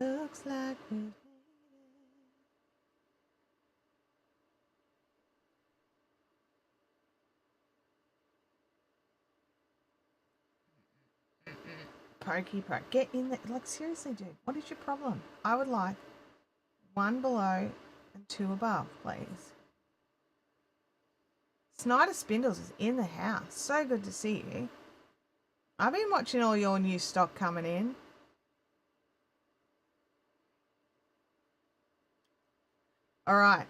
in. Looks like we've made it. Pokey poke. Get in there. Like, seriously, dude, what is your problem? I would like one below and two above, please. Snyder Spindles is in the house. So good to see you. I've been watching all your new stock coming in. All right.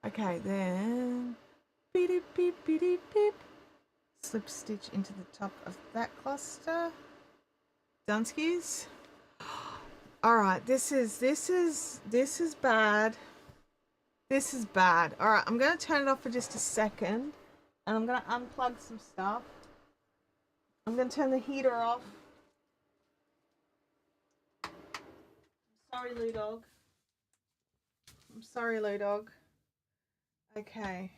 Okay, then beep beep beep beep beep. Slip stitch into the top of that cluster. Dunskies. All right, this is bad. This is bad. All right, I'm gonna turn it off for just a second, and I'm gonna unplug some stuff. I'm gonna turn the heater off. Sorry, Lou Dog. I'm sorry, Lou Dog. Okay.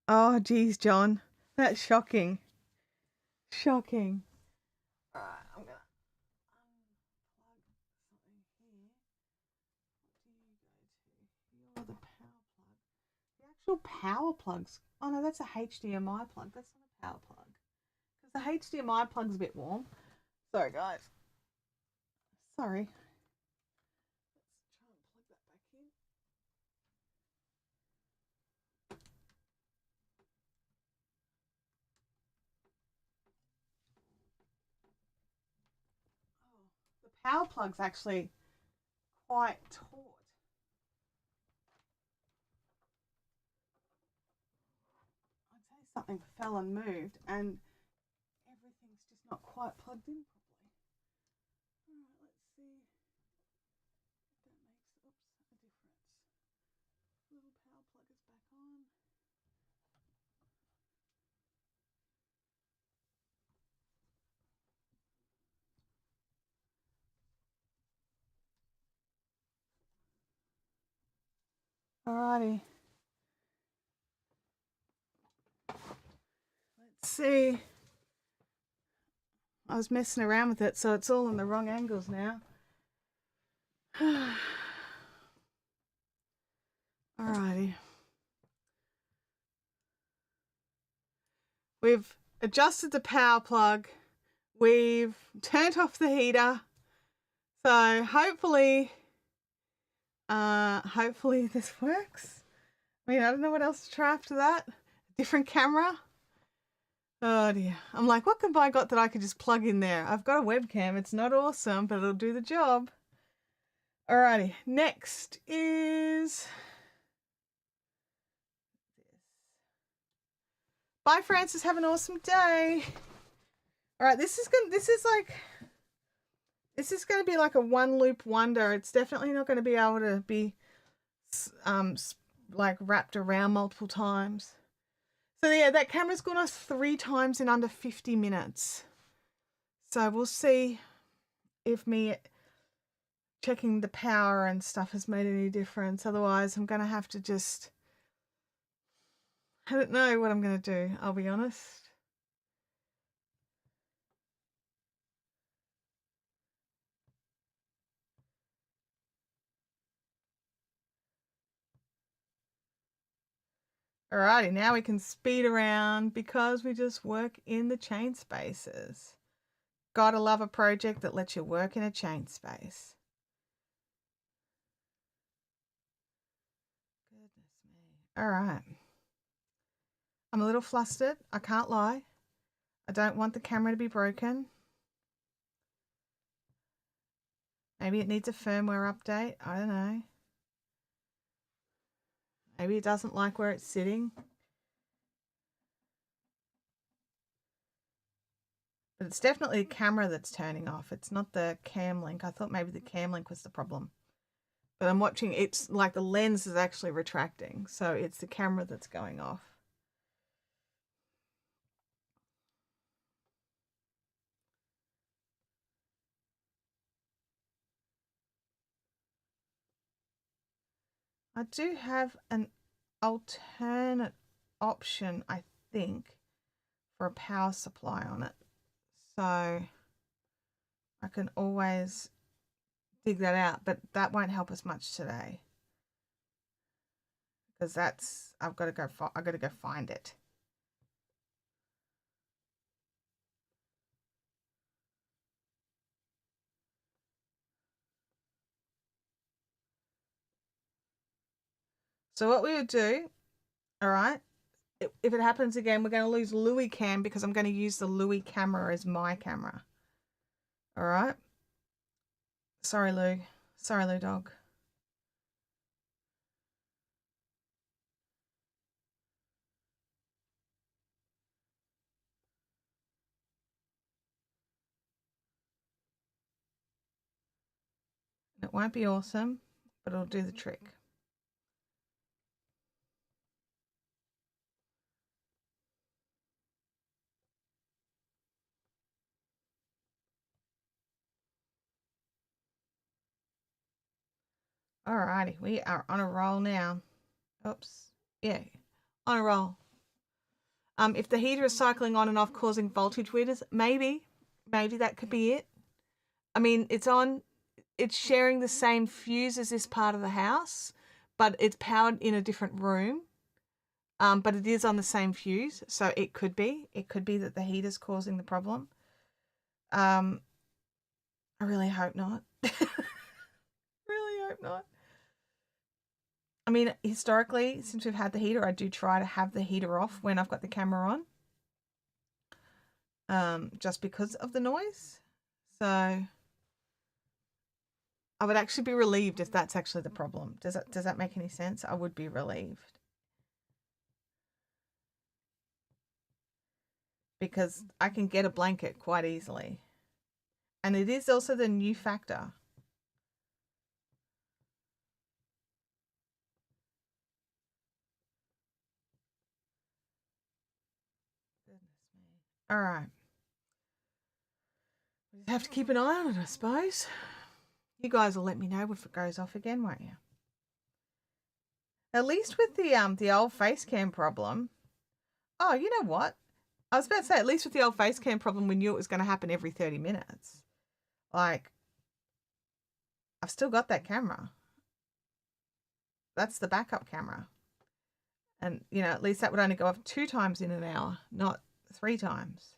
Oh, geez, John. That's shocking. Shocking. Alright, I'm gonna unplug something here. What do you go to? You're the power plug. The actual power plugs. Oh no, that's a HDMI plug. That's not a power plug. Because the HDMI plug's a bit warm. Sorry, guys. Sorry. Let's try and plug that back in. Oh, the power plug's actually quite taut. I'd say something fell and moved, and everything's just not quite plugged in properly. Alright, let's see if that makes a difference. Little power plug is back on. Alrighty. Let's see. I was messing around with it, so it's all in the wrong angles now. Alrighty. We've adjusted the power plug. We've turned off the heater. So hopefully this works. I mean, I don't know what else to try after that. Different camera. Oh dear. I'm like, what have I got that I could just plug in there? I've got a webcam. It's not awesome, but it'll do the job. Alrighty. Next is... Bye, Francis. Have an awesome day. Alright, this is going to be like a one loop wonder. It's definitely not going to be able to be like wrapped around multiple times. So yeah, that camera's gone off 3 times in under 50 minutes. So we'll see if me checking the power and stuff has made any difference. Otherwise, I'm going to have to just... I don't know what I'm going to do, I'll be honest. Alrighty, now we can speed around because we just work in the chain spaces. Gotta love a project that lets you work in a chain space. Goodness me. Alright. I'm a little flustered, I can't lie. I don't want the camera to be broken. Maybe it needs a firmware update, I don't know. Maybe it doesn't like where it's sitting. But it's definitely the camera that's turning off. It's not the cam link. I thought maybe the cam link was the problem. But I'm watching, it's like the lens is actually retracting. So it's the camera that's going off. I do have an alternate option, I think, for a power supply on it. So I can always dig that out, but that won't help us much today. Because that's, I've got to go find it. So what we would do, all right, if it happens again, we're going to lose Louie cam because I'm going to use the Louie camera as my camera. All right. Sorry, Lou. Sorry, Lou dog. It won't be awesome, but it'll do the trick. Alrighty, we are on a roll now. Oops. Yeah, on a roll. If the heater is cycling on and off causing voltage weirdness, maybe that could be it. I mean, it's sharing the same fuse as this part of the house, but it's powered in a different room. But it is on the same fuse, so it could be that the heater's causing the problem. I really hope not. Really hope not. I mean, historically, since we've had the heater, I do try to have the heater off when I've got the camera on, just because of the noise. So I would actually be relieved if that's actually the problem. Does that make any sense? I would be relieved. Because I can get a blanket quite easily. And it is also the new factor. Goodness me. All right. We just have to keep an eye on it, I suppose. You guys will let me know if it goes off again, won't you? At least with the old Facecam problem. Oh, you know what? I was about to say, at least with the old Facecam problem, we knew it was going to happen every 30 minutes. Like, I've still got that camera. That's the backup camera. And, you know, at least that would only go off 2 times in an hour, not 3 times.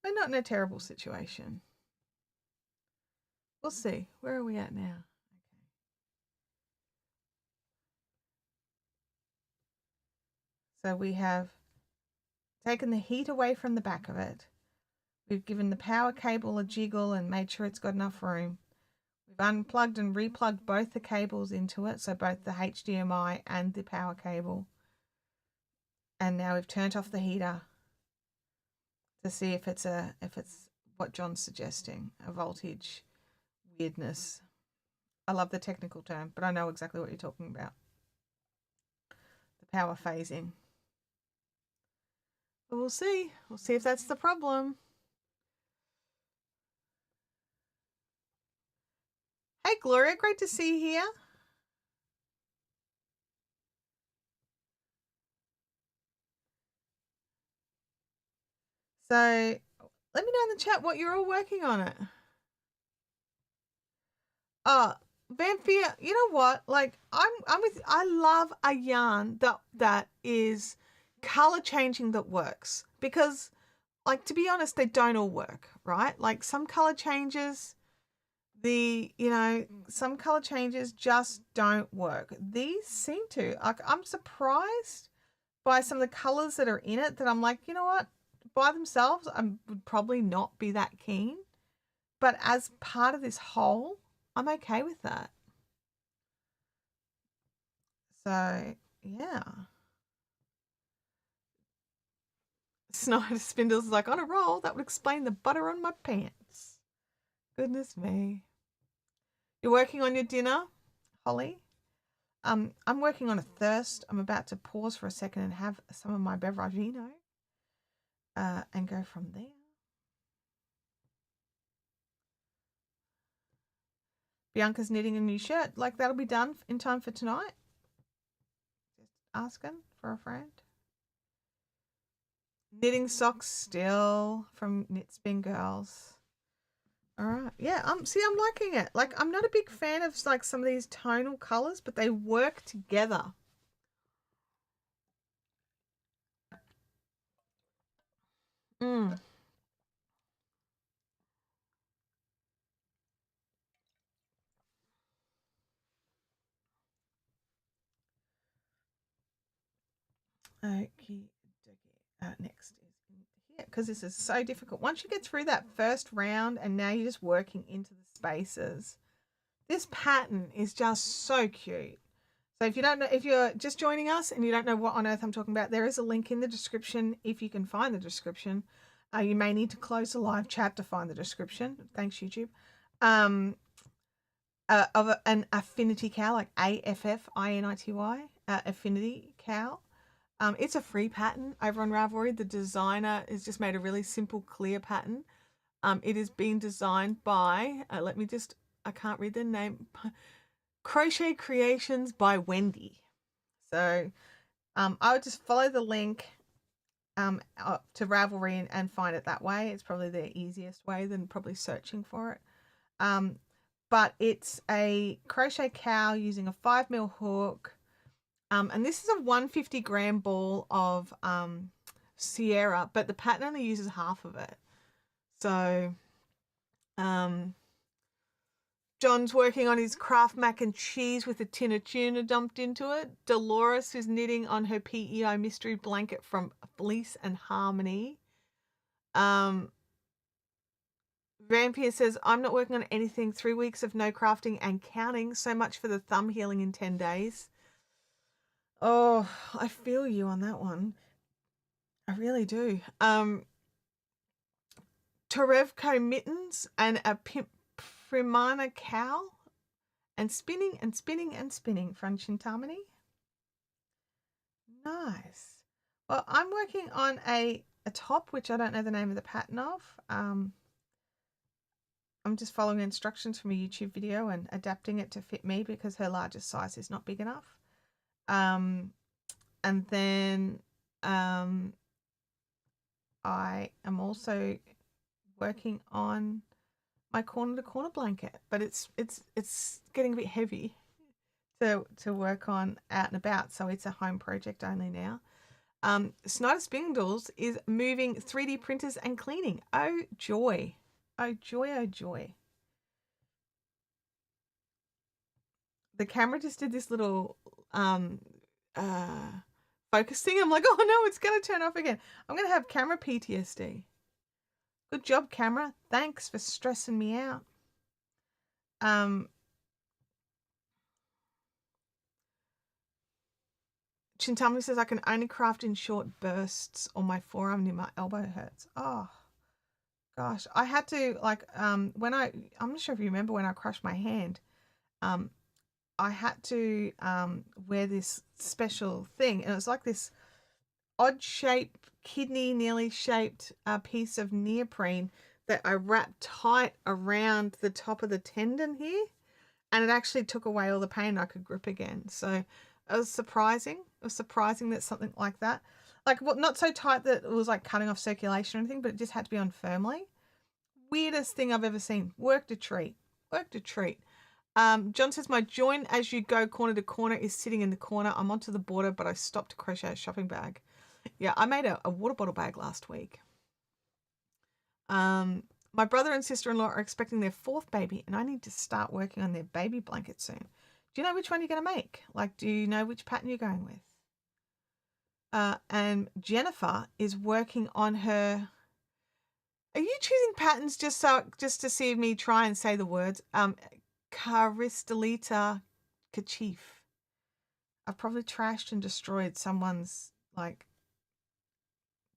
We're not in a terrible situation. We'll see. Where are we at now? So we have taken the heat away from the back of it. We've given the power cable a jiggle and made sure it's got enough room. We've unplugged and replugged both the cables into it, so both the HDMI and the power cable. And now we've turned off the heater to see if it's what John's suggesting, a voltage weirdness. I love the technical term, but I know exactly what you're talking about. The power phasing. But we'll see. We'll see if that's the problem. Hey, Gloria, great to see you here. So let me know in the chat what you're all working on it. Vampire, you know what? Like I love a yarn that is color changing that works, because like, to be honest, they don't all work, right? Like some color changes, some color changes just don't work. These seem to. Like, I'm surprised by some of the colors that are in it that I'm like, you know what? By themselves, I would probably not be that keen. But as part of this whole, I'm okay with that. So, yeah. Snyder Spindles is like, on a roll, that would explain the butter on my pants. Goodness me. You're working on your dinner, Holly? I'm working on a thirst. I'm about to pause for a second and have some of my beveragino and go from there. Bianca's knitting a new shirt. Like, that'll be done in time for tonight. Just asking for a friend. Knitting socks still from Knit Spin Girls. All right. Yeah, see, I'm liking it. Like, I'm not a big fan of like some of these tonal colors, but they work together. Mm. Okay. Next is in here, because this is so difficult. Once you get through that first round and now you're just working into the spaces, this pattern is just so cute. So if you don't know, if you're just joining us and you don't know what on earth I'm talking about, there is a link in the description if you can find the description. You may need to close the live chat to find the description. Thanks, YouTube. Of an Affinity cowl, like AFFINITY, Affinity cowl. It's a free pattern over on Ravelry. The designer has just made a really simple, clear pattern. It is being designed by, I can't read the name, Crochet Creations by Wendy. So I would just follow the link to Ravelry and find it that way. It's probably the easiest way than probably searching for it. But it's a crochet cowl using a 5mm hook. And this is a 150 gram ball of Sierra, but the pattern only uses half of it. So John's working on his Kraft mac and cheese with a tin of tuna dumped into it. Dolores is knitting on her PEI mystery blanket from Fleece and Harmony. Vampire says, I'm not working on anything. 3 weeks of no crafting and counting. So much for the thumb healing in 10 days. Oh, I feel you on that one. I really do. Torevco mittens and a Primana cowl. And spinning and spinning and spinning from Chintamani. Nice. Well, I'm working on a top, which I don't know the name of the pattern of. I'm just following instructions from a YouTube video and adapting it to fit me because her largest size is not big enough. And then I am also working on my corner to corner blanket, but it's getting a bit heavy to work on out and about, so it's a home project only now. Snyder Spindles is moving 3D printers and cleaning. Oh joy. Oh joy, oh joy. The camera just did this little focusing. I'm like, oh no, it's going to turn off again. I'm going to have camera PTSD. Good job, camera. Thanks for stressing me out. Chintelle says I can only craft in short bursts or my forearm near my elbow hurts. Oh gosh, I had to I'm not sure if you remember when I crushed my hand. I had to wear this special thing, and it was like this odd shaped, kidney nearly shaped piece of neoprene that I wrapped tight around the top of the tendon here, and it actually took away all the pain. I could grip again. So it was surprising. It was surprising that something like that, like not so tight that it was like cutting off circulation or anything, but it just had to be on firmly. Weirdest thing I've ever seen. Worked a treat. Worked a treat. John says, my join as you go corner to corner is sitting in the corner. I'm onto the border, but I stopped to crochet a shopping bag. Yeah, I made a water bottle bag last week. My brother and sister-in-law are expecting their 4th baby, and I need to start working on their baby blanket soon. Do you know which one you're going to make? Like, do you know which pattern you're going with? And Jennifer is working on her... Are you choosing patterns just to see me try and say the words? Caristalita Kachif. I've probably trashed and destroyed someone's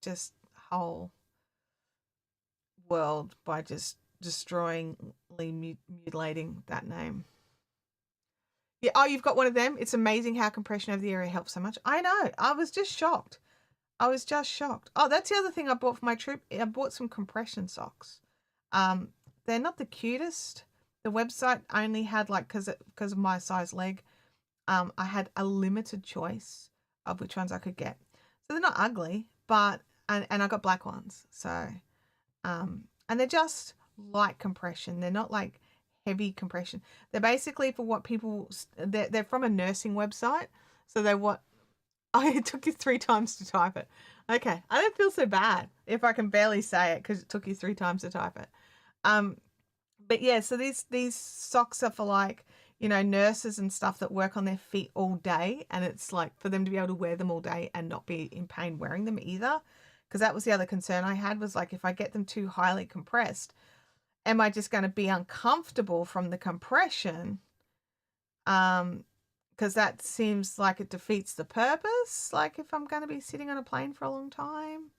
just whole world by just mutilating that name. Yeah, oh, you've got one of them. It's amazing how compression over the area helps so much. I know. I was just shocked. Oh, that's the other thing I bought for my trip. I bought some compression socks. They're not the cutest. The website only had because of my size leg, I had a limited choice of which ones I could get. So they're not ugly, but and I got black ones. So and they're just light compression. They're not like heavy compression. They're basically for what people. They're from a nursing website, so they're what. Oh, it took you 3 times to type it. Okay, I don't feel so bad if I can barely say it because it took you 3 times to type it. But yeah, so these socks are for nurses and stuff that work on their feet all day, and it's like for them to be able to wear them all day and not be in pain wearing them either. Because that was the other concern I had was if I get them too highly compressed, am I just going to be uncomfortable from the compression? Because that seems like it defeats the purpose. If I'm going to be sitting on a plane for a long time,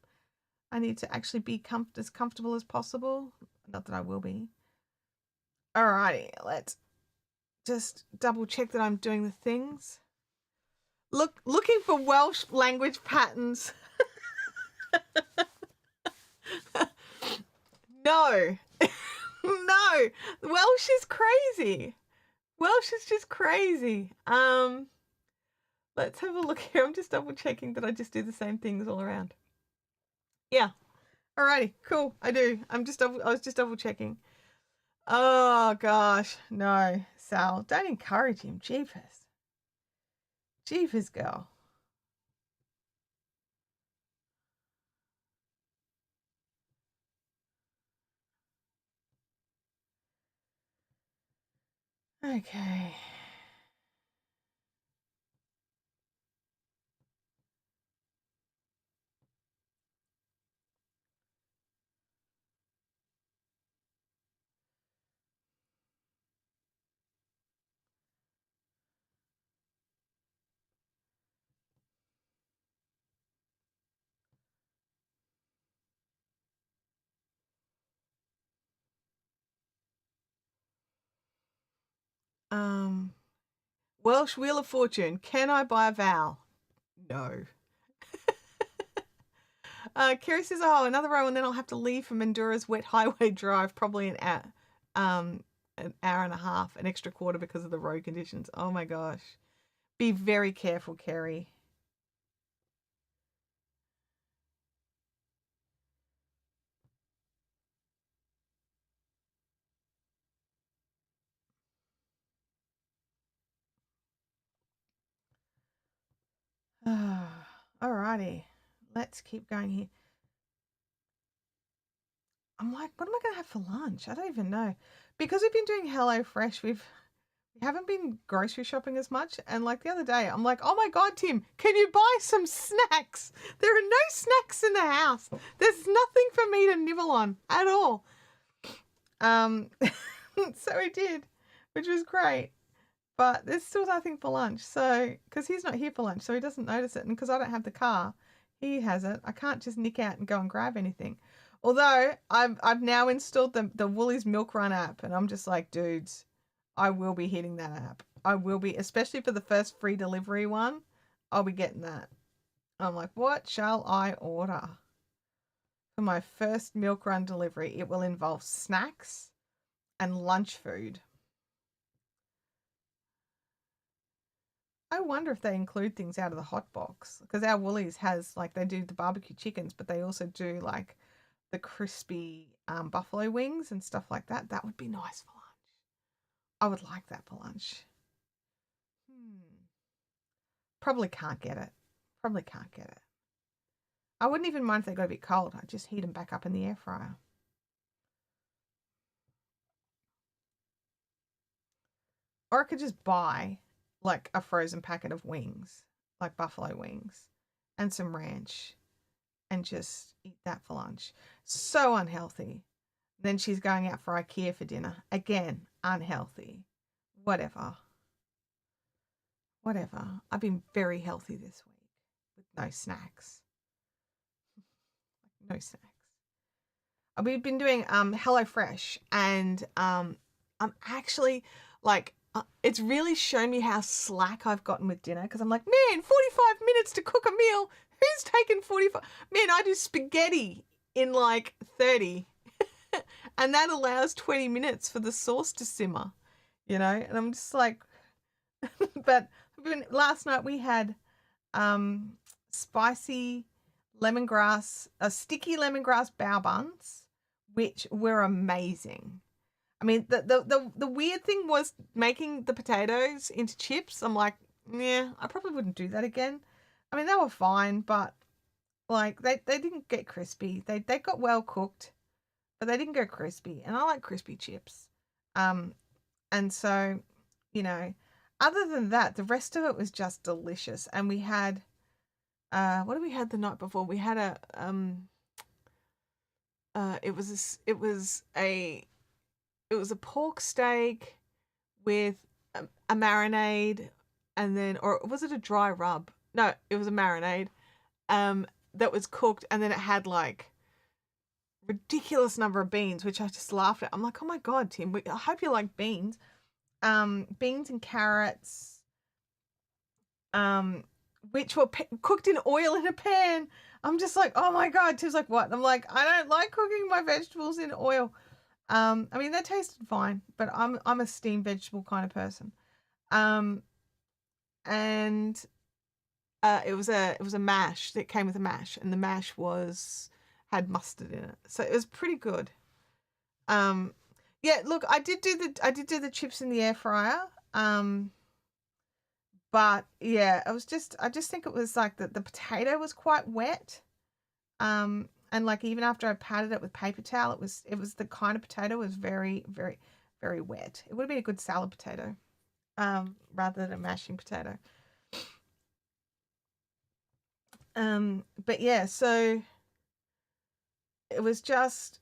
I need to actually be as comfortable as possible. Not that I will be. Alrighty, let's just double check that I'm doing the things. Looking for Welsh language patterns. No. No. Welsh is crazy. Welsh is just crazy. Let's have a look here. I'm just double checking that I just do the same things all around. Yeah. Alrighty, cool. I do. I was just double checking. Oh gosh, no, Sal, don't encourage him. Jeepers. Jeepers, girl. Okay. Welsh Wheel of Fortune. Can I buy a vowel? No. Kerry says, oh, another row and then I'll have to leave for Mandura's wet highway drive, probably an hour and a half, an extra quarter because of the road conditions. Oh my gosh. Be very careful, Kerry. Alrighty. Let's keep going here. I'm like, what am I going to have for lunch? I don't even know. Because we've been doing HelloFresh, we've you haven't been grocery shopping as much. And like the other day, I'm like, oh my God, Tim, can you buy some snacks? There are no snacks in the house. There's nothing for me to nibble on at all. So he did, which was great. But there's still nothing for lunch. So, because he's not here for lunch, so he doesn't notice it. And because I don't have the car, he has it. I can't just nick out and go and grab anything. Although I've now installed the Woolies Milk Run app, and I'm just like, dudes, I will be hitting that app. I will be, especially for the first free delivery one. I'll be getting that. I'm like, what shall I order for my first milk run delivery? It will involve snacks and lunch food. I wonder if they include things out of the hot box, because our Woolies has, like, they do the barbecue chickens, but they also do like the crispy buffalo wings and stuff like that. That would be nice for lunch. I would like that for lunch. Probably can't get it. Probably can't get it. I wouldn't even mind if they got a bit cold. I'd just heat them back up in the air fryer. Or I could just buy like a frozen packet of wings, like buffalo wings, and some ranch, and just eat that for lunch. So unhealthy. Then she's going out for IKEA for dinner. Again, unhealthy. Whatever. I've been very healthy this week with no snacks. No snacks. We've been doing HelloFresh, and I'm actually like, it's really shown me how slack I've gotten with dinner, because I'm like, man, 45 minutes to cook a meal. Who's taking 45? Man, I do spaghetti in like 30. And that allows 20 minutes for the sauce to simmer, you know? And I'm just like, but last night we had spicy lemongrass, sticky lemongrass bao buns, which were amazing. I mean, the weird thing was making the potatoes into chips. I'm like, yeah, I probably wouldn't do that again. I mean, they were fine, but like they didn't get crispy. They got well cooked, but they didn't go crispy. And I like crispy chips. And so, you know, other than that, the rest of it was just delicious. And we had, what did we had the night before? We had it was a pork steak with a marinade, and then, or was it a dry rub? No, it was a marinade that was cooked, and then it had like ridiculous number of beans, which I just laughed at. I'm like, oh my God, Tim, I hope you like beans. Beans and carrots, which were cooked in oil in a pan. I'm just like, oh my God. Tim's like, what? And I'm like, I don't like cooking my vegetables in oil. I mean, they tasted fine, but I'm a steamed vegetable kind of person. And it was a mash that came with a mash, and the mash had mustard in it, so it was pretty good. Yeah, look, I did do the chips in the air fryer. But yeah, I just think it was like the potato was quite wet. And like even after I patted it with paper towel, it was the kind of potato was very, very, very wet. It would have been a good salad potato, rather than a mashing potato. But yeah, so it's just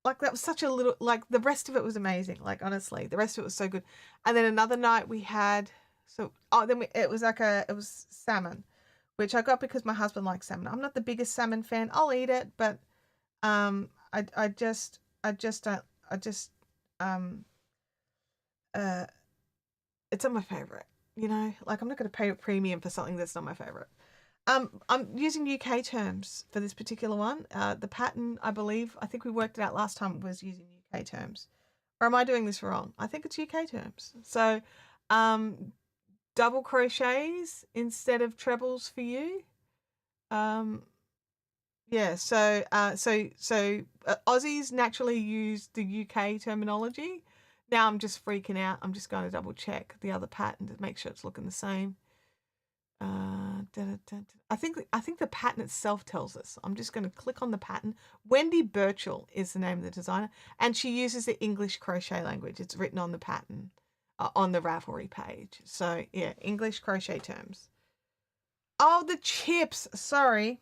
like that was such a little, like the rest of it was amazing. Like honestly, the rest of it was so good. And then another night we had, it was salmon, which I got because my husband likes salmon. I'm not the biggest salmon fan. I'll eat it, but it's not my favorite, you know? Like I'm not going to pay a premium for something that's not my favorite. I'm using UK terms for this particular one. The pattern, I think we worked it out last time, was using UK terms. Or am I doing this wrong? I think it's UK terms. So, double crochets instead of trebles for you. Yeah, so Aussies naturally use the UK terminology. Now I'm just freaking out. I'm just going to double check the other pattern to make sure it's looking the same. I think the pattern itself tells us. I'm just going to click on the pattern. Wendy Burchell is the name of the designer, and she uses the English crochet language. It's written on the pattern, on the Ravelry page. So yeah, English crochet terms. Oh, the chips. Sorry.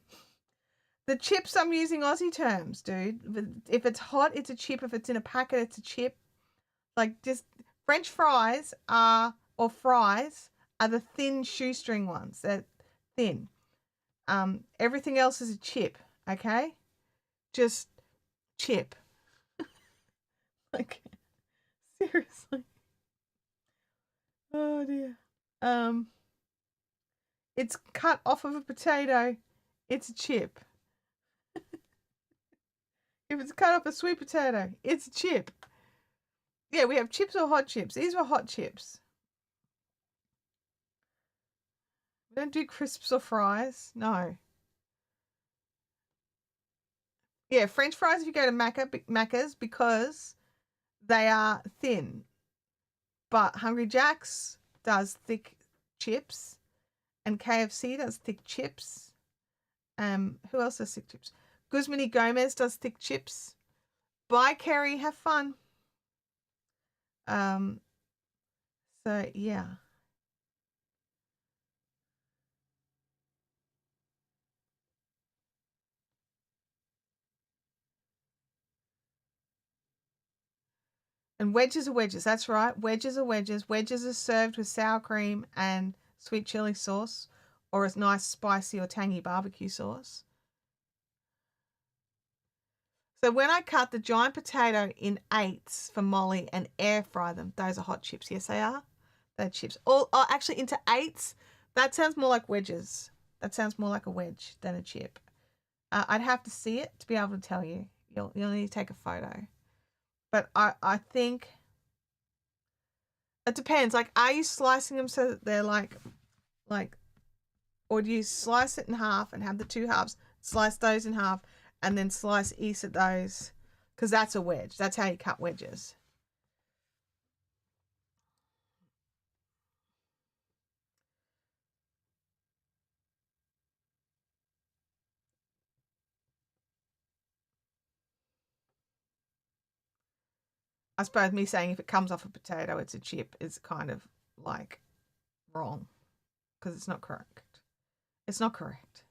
The chips, I'm using Aussie terms, dude. If it's hot, it's a chip. If it's in a packet, it's a chip. Like, just French fries or fries are the thin shoestring ones. They're thin. Everything else is a chip, okay? Just chip. Like, seriously. Oh dear. It's cut off of a potato. It's a chip. If it's cut off a sweet potato, it's a chip. Yeah, we have chips or hot chips. These were hot chips. We don't do crisps or fries. No. Yeah, French fries if you go to Macca's because they are thin. But Hungry Jack's does thick chips. And KFC does thick chips. Who else does thick chips? Guzman y Gomez does thick chips. Bye, Kerry. Have fun. So yeah. And wedges are wedges. That's right. Wedges are wedges. Wedges are served with sour cream and sweet chili sauce, or a nice spicy or tangy barbecue sauce. So when I cut the giant potato in 8s for Molly and air fry them, those are hot chips. Yes, they are. They're chips. Actually into 8s. That sounds more like wedges. That sounds more like a wedge than a chip. I'd have to see it to be able to tell you. You'll need to take a photo. But I think it depends. Like, are you slicing them so that they're like, or do you slice it in half and have the two halves, slice those in half, and then slice each of those? Because that's a wedge. That's how you cut wedges. I suppose me saying if it comes off a potato, it's a chip is kind of like wrong because it's not correct. It's not correct.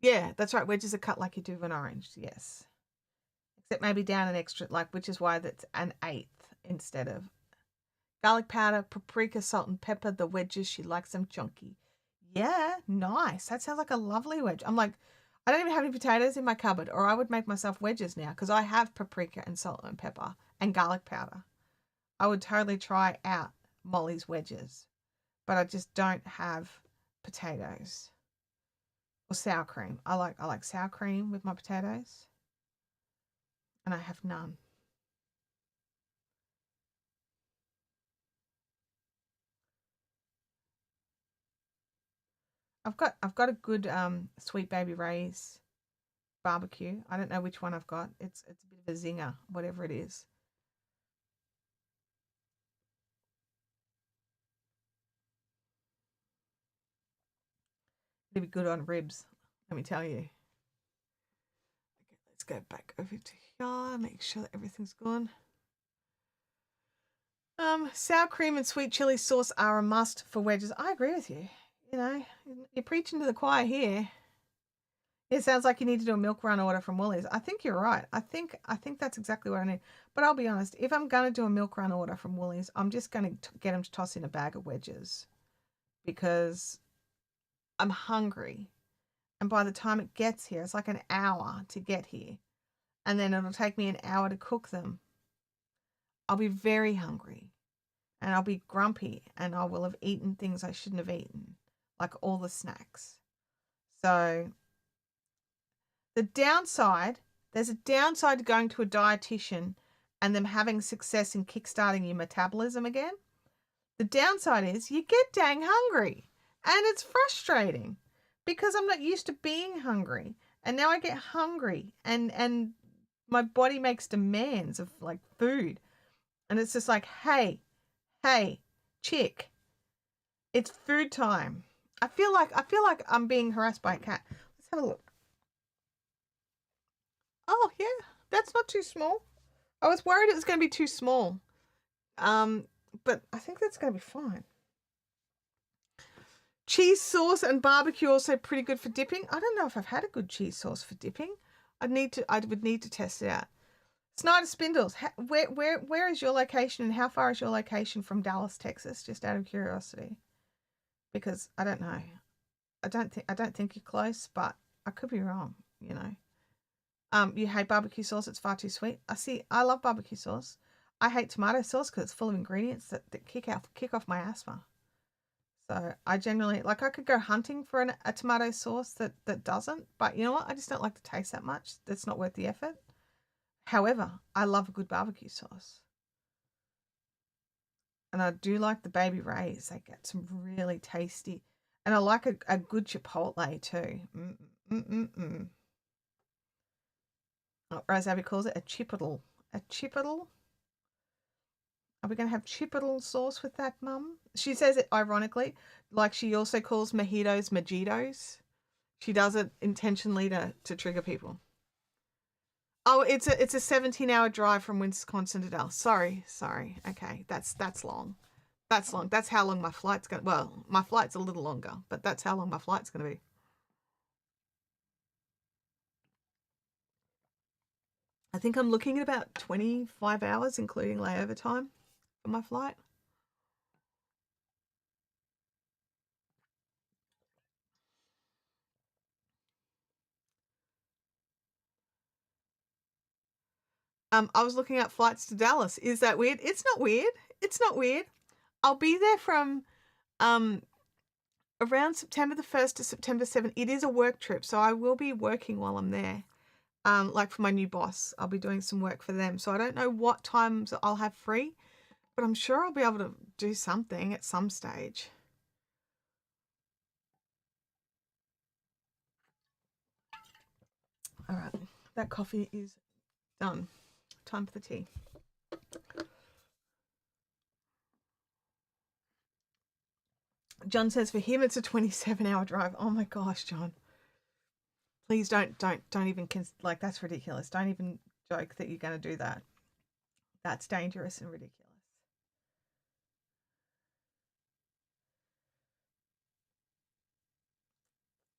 Yeah, that's right. Wedges are cut like you do with an orange. Yes. Except maybe down an extra, like, which is why that's an 1/8 instead of garlic powder, paprika, salt, and pepper. The wedges, she likes them chunky. Yeah, nice. That sounds like a lovely wedge. I'm like, I don't even have any potatoes in my cupboard, or I would make myself wedges now because I have paprika and salt and pepper and garlic powder. I would totally try out Molly's wedges, but I just don't have potatoes or sour cream. I like sour cream with my potatoes, and I have none. I've got a good Sweet Baby Ray's barbecue. I don't know which one I've got. It's a bit of a zinger, whatever it is. It'd be good on ribs, let me tell you. Okay, let's go back over to here, make sure that everything's gone. Sour cream and sweet chili sauce are a must for wedges. I agree with you. You know, you're preaching to the choir here. It sounds like you need to do a milk run order from Woolies. I think you're right. I think that's exactly what I need. But I'll be honest, if I'm going to do a milk run order from Woolies, I'm just going to get them to toss in a bag of wedges because I'm hungry. And by the time it gets here, it's like an hour to get here. And then it'll take me an hour to cook them. I'll be very hungry and I'll be grumpy and I will have eaten things I shouldn't have eaten, like all the snacks. So there's a downside to going to a dietitian and them having success in kickstarting your metabolism again. The downside is you get dang hungry and it's frustrating because I'm not used to being hungry. And now I get hungry and my body makes demands of like food. And it's just like, hey, chick, it's food time. I feel like I'm being harassed by a cat. Let's have a look. Oh yeah, that's not too small. I was worried it was going to be too small. But I think that's going to be fine. Cheese sauce and barbecue also pretty good for dipping. I don't know if I've had a good cheese sauce for dipping. I would need to test it out. Snyder Spindles. Where is your location and how far is your location from Dallas, Texas? Just out of curiosity, because I don't know. I don't think you're close, but I could be wrong. You know. You hate barbecue sauce. It's far too sweet. I love barbecue sauce. I hate tomato sauce because it's full of ingredients that kick off my asthma. So I generally, like, I could go hunting for a tomato sauce that doesn't, but you know what? I just don't like the taste that much. That's not worth the effort. However, I love a good barbecue sauce. And I do like the Baby Ray's. They get some really tasty. And I like a good chipotle too. Rose Abby calls it a chipotle. A chipotle? Are we going to have chipotle sauce with that, Mum? She says it ironically, like she also calls mojitos mojitos. She does it intentionally to trigger people. Oh, it's a 17-hour drive from Wisconsin to Dallas. Sorry. Okay, that's long. That's long. That's how long my flight's going. Well, my flight's a little longer, but that's how long my flight's going to be. I think I'm looking at about 25 hours, including layover time for my flight. I was looking at flights to Dallas. Is that weird? It's not weird. It's not weird. I'll be there from around September the 1st to September 7th. It is a work trip, so I will be working while I'm there. Like for my new boss, I'll be doing some work for them. So I don't know what times I'll have free, but I'm sure I'll be able to do something at some stage. All right, that coffee is done. Time for the tea. John says for him it's a 27-hour drive. Oh my gosh, John. Please don't even like, that's ridiculous. Don't even joke that you're going to do that. That's dangerous and ridiculous.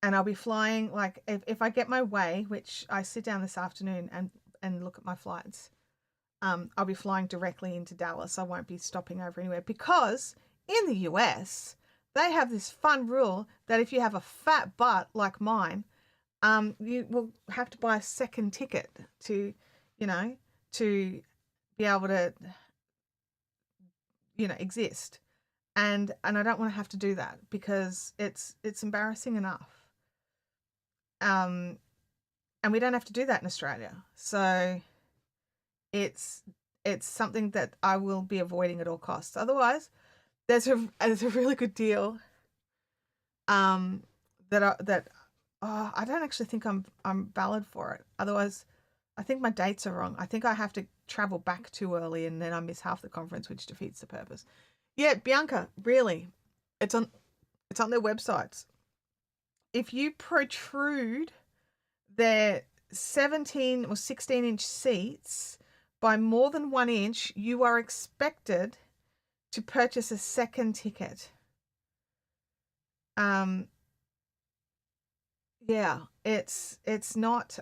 And I'll be flying, like, if I get my way, which I sit down this afternoon and look at my flights, I'll be flying directly into Dallas. I won't be stopping over anywhere because in the US, they have this fun rule that if you have a fat butt like mine, you will have to buy a second ticket to, to be able to, exist. And I don't want to have to do that because it's embarrassing enough. And we don't have to do that in Australia. So it's something that I will be avoiding at all costs. Otherwise, there's a really good deal I don't actually think I'm valid for it. Otherwise, I think my dates are wrong. I think I have to travel back too early and then I miss half the conference, which defeats the purpose. Yeah, Bianca, really. It's on their websites. If you protrude their 17 or 16-inch seats by more than 1 inch, you are expected to purchase a second ticket. Yeah, it's not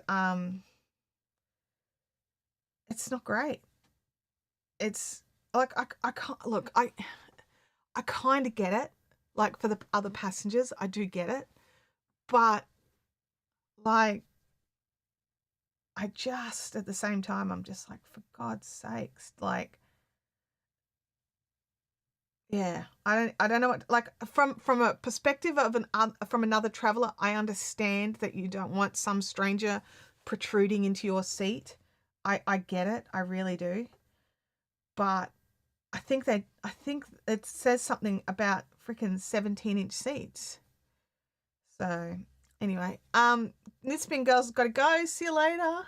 great. It's like I can't look, I kind of get it. Like for the other passengers, I do get it. But like I just at the same time I'm just like, for God's sakes, like, yeah, I don't know what, like, from a perspective of from another traveler, I understand that you don't want some stranger protruding into your seat. I get it, I really do. But I think it says something about freaking 17-inch seats. So anyway, this spin girl's got to go. See you later.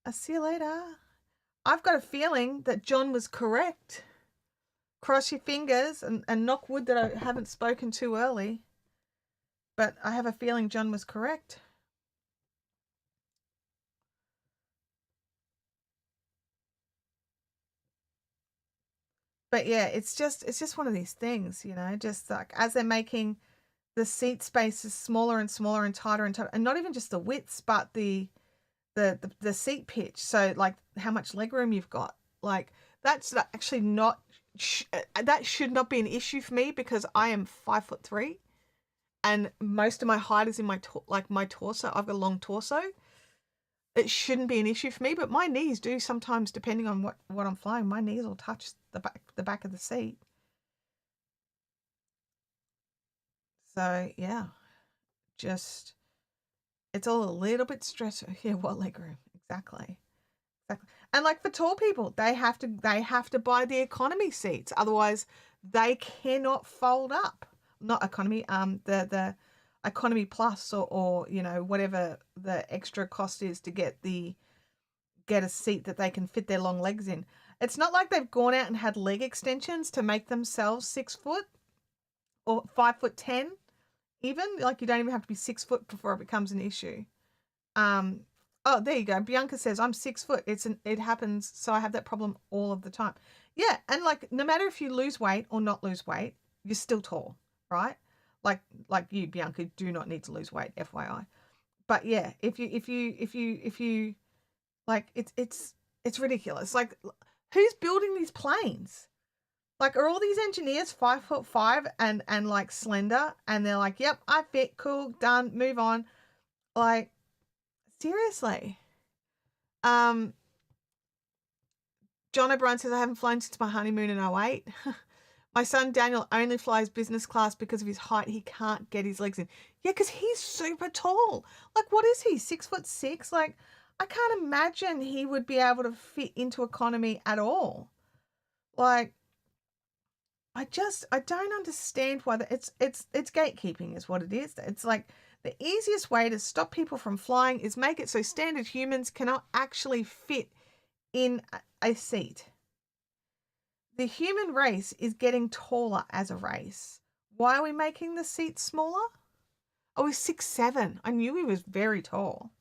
I'll see you later. I've got a feeling that John was correct. Cross your fingers and knock wood that I haven't spoken too early. But I have a feeling John was correct. But yeah, it's just one of these things, you know, just like as they're making the seat spaces smaller and smaller and tighter and tighter, and not even just the widths, but the seat pitch. So like how much legroom you've got. Like that's actually not that should not be an issue for me because I am 5'3", and most of my height is in my my torso. I've got a long torso. It shouldn't be an issue for me, but my knees do sometimes, depending on what I'm flying. My knees will touch the back of the seat. So yeah, just it's all a little bit stressful. Yeah, what legroom exactly? Exactly. And like for tall people, they have to buy the economy seats, otherwise they cannot fold up. Not economy, the economy plus or you know whatever the extra cost is to get a seat that they can fit their long legs in. It's not like they've gone out and had leg extensions to make themselves 6 foot or 5'10", even. Like you don't even have to be 6 foot before it becomes an issue. Oh, there you go. Bianca says I'm 6 foot. It happens. So I have that problem all of the time. Yeah. And like, no matter if you lose weight or not lose weight, you're still tall, right? Like you, Bianca, do not need to lose weight, FYI. But yeah, if you like, it's ridiculous. Like, who's building these planes? Like, are all these engineers 5'5" and like slender? And they're like, yep, I fit, cool, done, move on. Like, seriously. John O'Brien says, I haven't flown since my honeymoon in 08. My son Daniel only flies business class because of his height. He can't get his legs in. Yeah, because he's super tall. Like, what is he, 6'6"? Like, I can't imagine he would be able to fit into economy at all. Like, I don't understand why it's gatekeeping is what it is. It's like the easiest way to stop people from flying is make it so standard humans cannot actually fit in a seat. The human race is getting taller as a race. Why are we making the seat smaller? Oh, he's 6'7". I knew he was very tall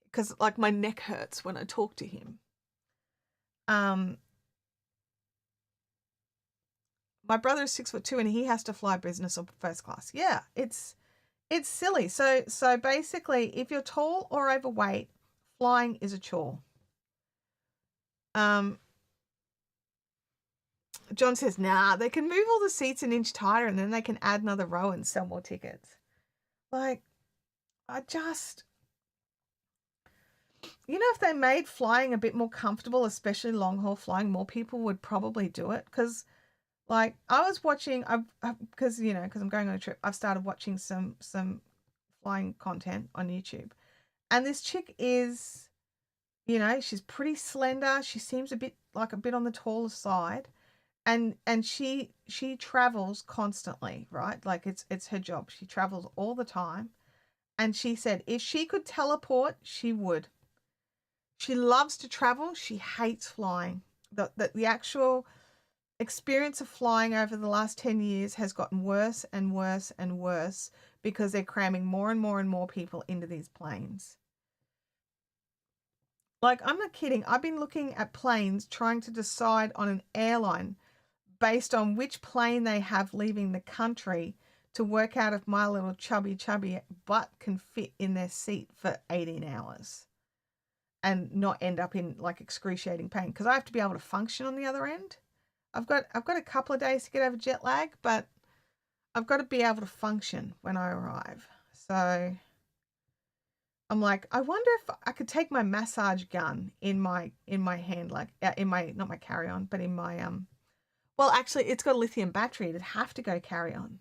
because like my neck hurts when I talk to him. My brother is 6'2" and he has to fly business or first class. Yeah, it's silly. So basically, if you're tall or overweight, flying is a chore. John says, nah, they can move all the seats an inch tighter and then they can add another row and sell more tickets. Like, if they made flying a bit more comfortable, especially long haul flying, more people would probably do it. Because, like, I was watching, because I'm going on a trip, I've started watching some flying content on YouTube. And this chick is, she's pretty slender. She seems a bit on the taller side. And she travels constantly, right? Like it's her job. She travels all the time. And she said if she could teleport, she would. She loves to travel. She hates flying. The actual experience of flying over the last 10 years has gotten worse and worse and worse because they're cramming more and more and more people into these planes. Like, I'm not kidding. I've been looking at planes trying to decide on an airline based on which plane they have leaving the country to work out if my little chubby butt can fit in their seat for 18 hours and not end up in like excruciating pain because I have to be able to function on the other end. I've got a couple of days to get over jet lag, but I've got to be able to function when I arrive. So I'm like, I wonder if I could take my massage gun in my hand, like in my, not my carry-on, but in my well, actually, it's got a lithium battery. It'd have to go carry-on.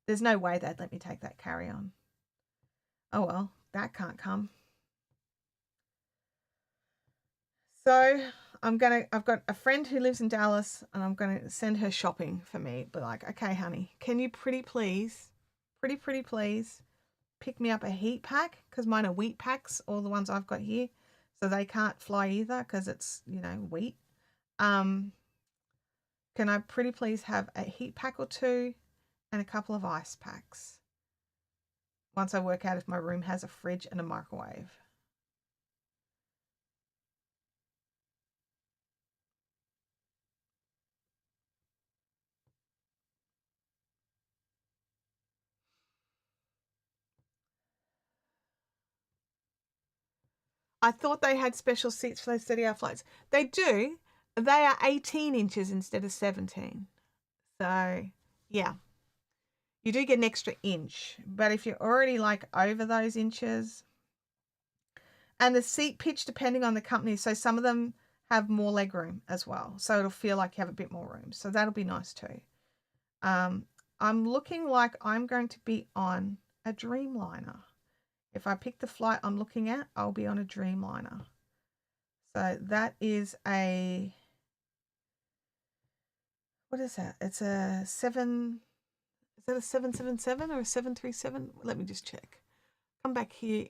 There's no way they'd let me take that carry-on. Oh, well, that can't come. So I've got a friend who lives in Dallas and I'm going to send her shopping for me. But like, okay, honey, can you pretty please pick me up a heat pack? Because mine are wheat packs, all the ones I've got here. so they can't fly either because it's, you know, wheat. Can I pretty please have a heat pack or two and a couple of ice packs once I work out if my room has a fridge and a microwave? I thought they had special seats for those 30-hour flights. They do. They are 18 inches instead of 17. So, yeah. You do get an extra inch. But if you're already like over those inches, and the seat pitch depending on the company, so some of them have more leg room as well. So it'll feel like you have a bit more room. So that'll be nice too. I'm looking like I'm going to be on a Dreamliner. If I pick the flight I'm looking at, I'll be on a Dreamliner. So that is a, what is that? It's a 7, is that a 777 or a 737? Let me just check. Come back here.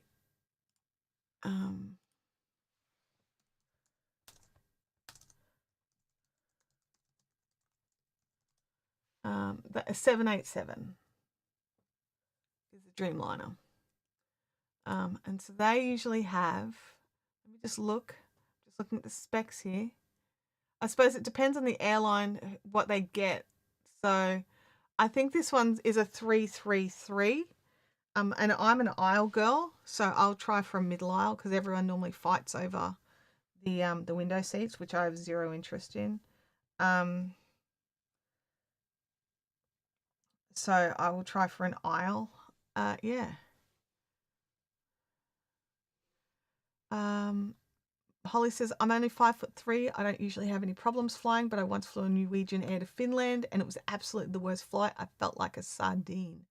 A 787 is a Dreamliner. And so they usually have, let me just looking at the specs here. I suppose it depends on the airline, what they get. So I think this one is a 333. And I'm an aisle girl, so I'll try for a middle aisle because everyone normally fights over the window seats, which I have zero interest in. So I will try for an aisle. Yeah. Holly says, I'm only 5'3". I don't usually have any problems flying, but I once flew a Norwegian Air to Finland and it was absolutely the worst flight. I felt like a sardine.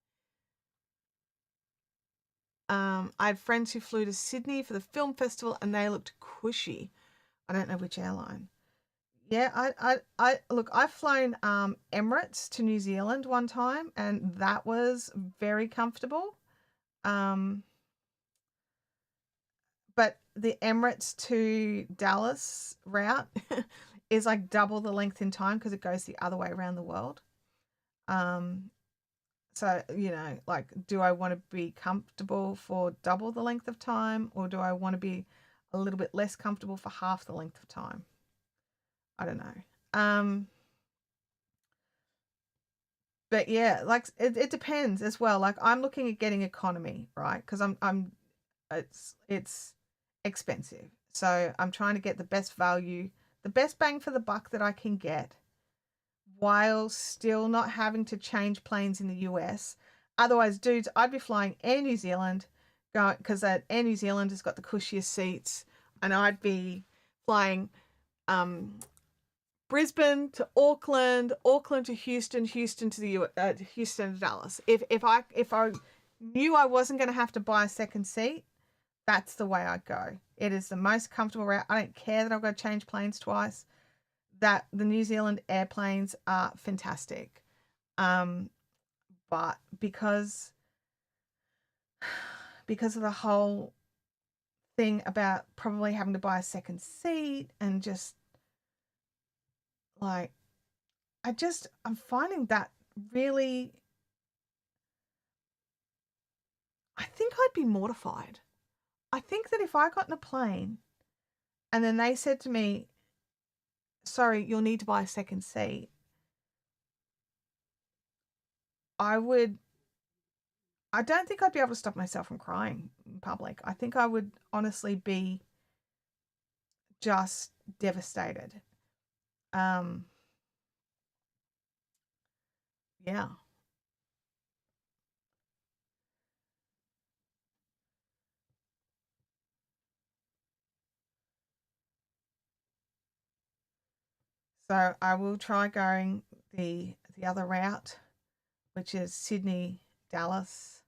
I had friends who flew to Sydney for the film festival and they looked cushy. I don't know which airline. Yeah, I look, I've flown Emirates to New Zealand one time and that was very comfortable. But the Emirates to Dallas route is like double the length in time because it goes the other way around the world. So, you know, like, do I want to be comfortable for double the length of time or do I want to be a little bit less comfortable for half the length of time? I don't know. But yeah, like it depends as well. Like I'm looking at getting economy, right? Because it's expensive. So I'm trying to get the best value, the best bang for the buck that I can get while still not having to change planes in the US. Otherwise, dudes, I'd be flying Air New Zealand because Air New Zealand has got the cushiest seats and I'd be flying Brisbane to Auckland, Auckland to Houston, Houston to Houston to Dallas. If I knew I wasn't going to have to buy a second seat, that's the way I'd go. It is the most comfortable route. I don't care that I've got to change planes twice. That the New Zealand airplanes are fantastic. But because of the whole thing about probably having to buy a second seat and just like I'm finding that really, I think I'd be mortified. I think that if I got in a plane and then they said to me, sorry, you'll need to buy a second seat, I don't think I'd be able to stop myself from crying in public. I think I would honestly be just devastated. Yeah. So I will try going the other route, which is Sydney, Dallas,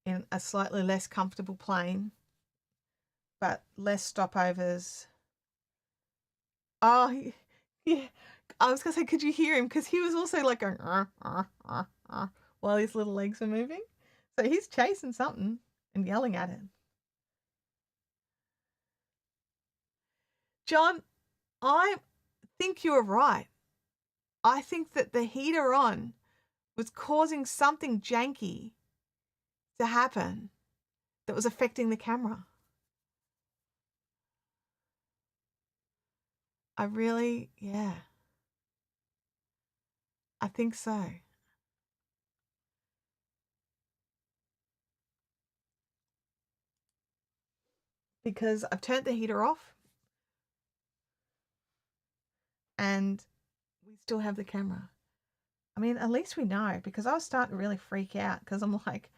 in a slightly less comfortable plane, but less stopovers. Oh, yeah. I was gonna say, could you hear him? Because he was also like going while his little legs were moving. So he's chasing something and yelling at it. John, I think you were right. I think that the heater on was causing something janky to happen that was affecting the camera. Yeah, I think so. Because I've turned the heater off and we still have the camera. I mean, at least we know, because I was starting to really freak out because I'm like,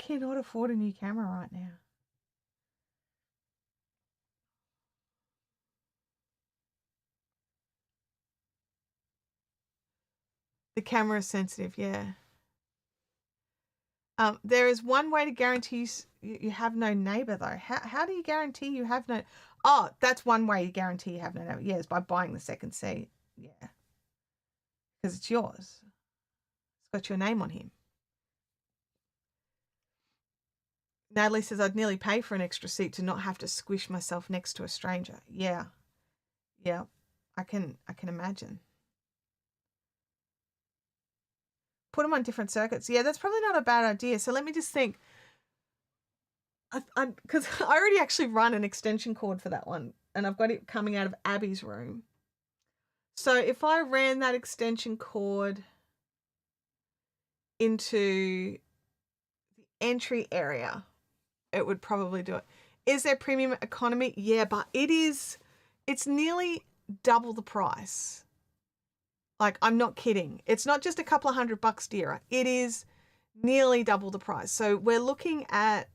I cannot afford a new camera right now. The camera is sensitive, yeah. There is one way to guarantee you have no neighbor, though. How do you guarantee you have no? Oh, that's one way you guarantee you have no neighbor. Yeah, by buying the second seat. Yeah, because it's yours. It's got your name on him. Natalie says I'd nearly pay for an extra seat to not have to squish myself next to a stranger. Yeah, yeah, I can imagine. Put them on different circuits. Yeah, that's probably not a bad idea. So let me just think. Because I already actually run an extension cord for that one, and I've got it coming out of Abby's room. So if I ran that extension cord into the entry area, it would probably do it. Is there premium economy? Yeah, but it's nearly double the price. Like, I'm not kidding. It's not just a couple of $100 dearer. It is nearly double the price. So we're looking at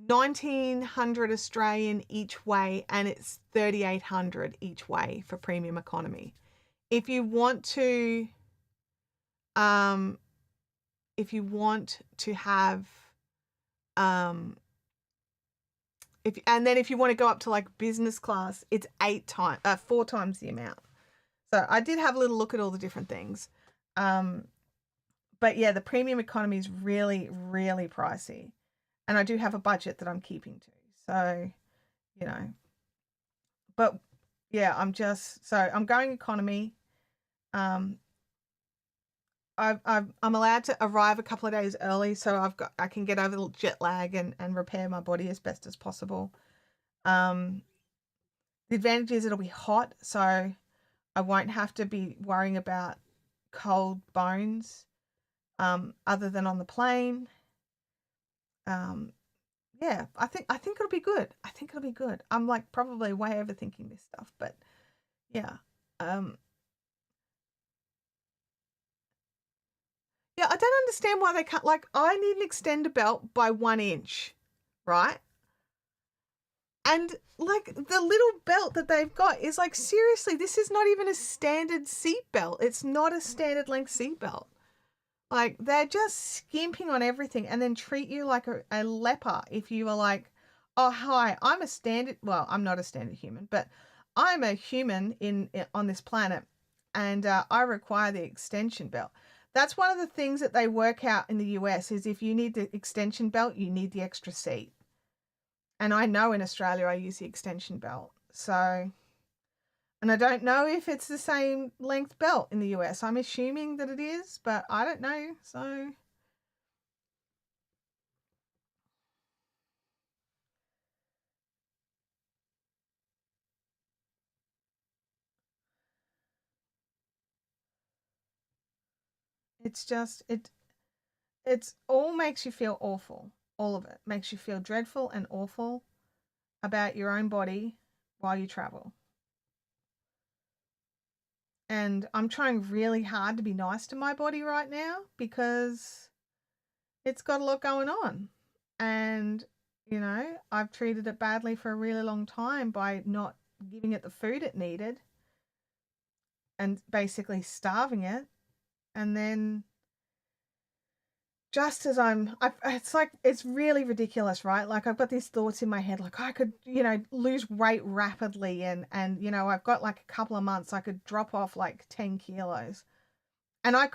1,900 Australian each way, and it's 3,800 each way for premium economy. If you want to have if you want to go up to like business class, it's 4 times the amount. So I did have a little look at all the different things. But yeah, the premium economy is really, really pricey. And I do have a budget that I'm keeping to. So, you know, but yeah, I'm going economy. I'm allowed to arrive a couple of days early, so I can get over the jet lag and repair my body as best as possible. The advantage is it'll be hot, so I won't have to be worrying about cold bones, other than on the plane. Yeah, I think it'll be good. I think it'll be good. I'm like probably way overthinking this stuff, but yeah. Yeah, I don't understand why they can't, like, I need an extender belt by 1 inch, right? And like the little belt that they've got is like, seriously, this is not even a standard seat belt. It's not a standard length seat belt. Like, they're just skimping on everything and then treat you like a leper if you are like, oh, hi, I'm not a standard human, but I'm a human on this planet, and I require the extension belt. That's one of the things that they work out in the US is if you need the extension belt, you need the extra seat. And I know in Australia I use the extension belt. So, and I don't know if it's the same length belt in the US. I'm assuming that it is, but I don't know. So, it's all makes you feel awful. All of it makes you feel dreadful and awful about your own body while you travel. And I'm trying really hard to be nice to my body right now because it's got a lot going on. And, you know, I've treated it badly for a really long time by not giving it the food it needed and basically starving it. And then just as it's like, it's really ridiculous, right? Like, I've got these thoughts in my head, like I could, lose weight rapidly. And, I've got like a couple of months, I could drop off like 10 kilos. And I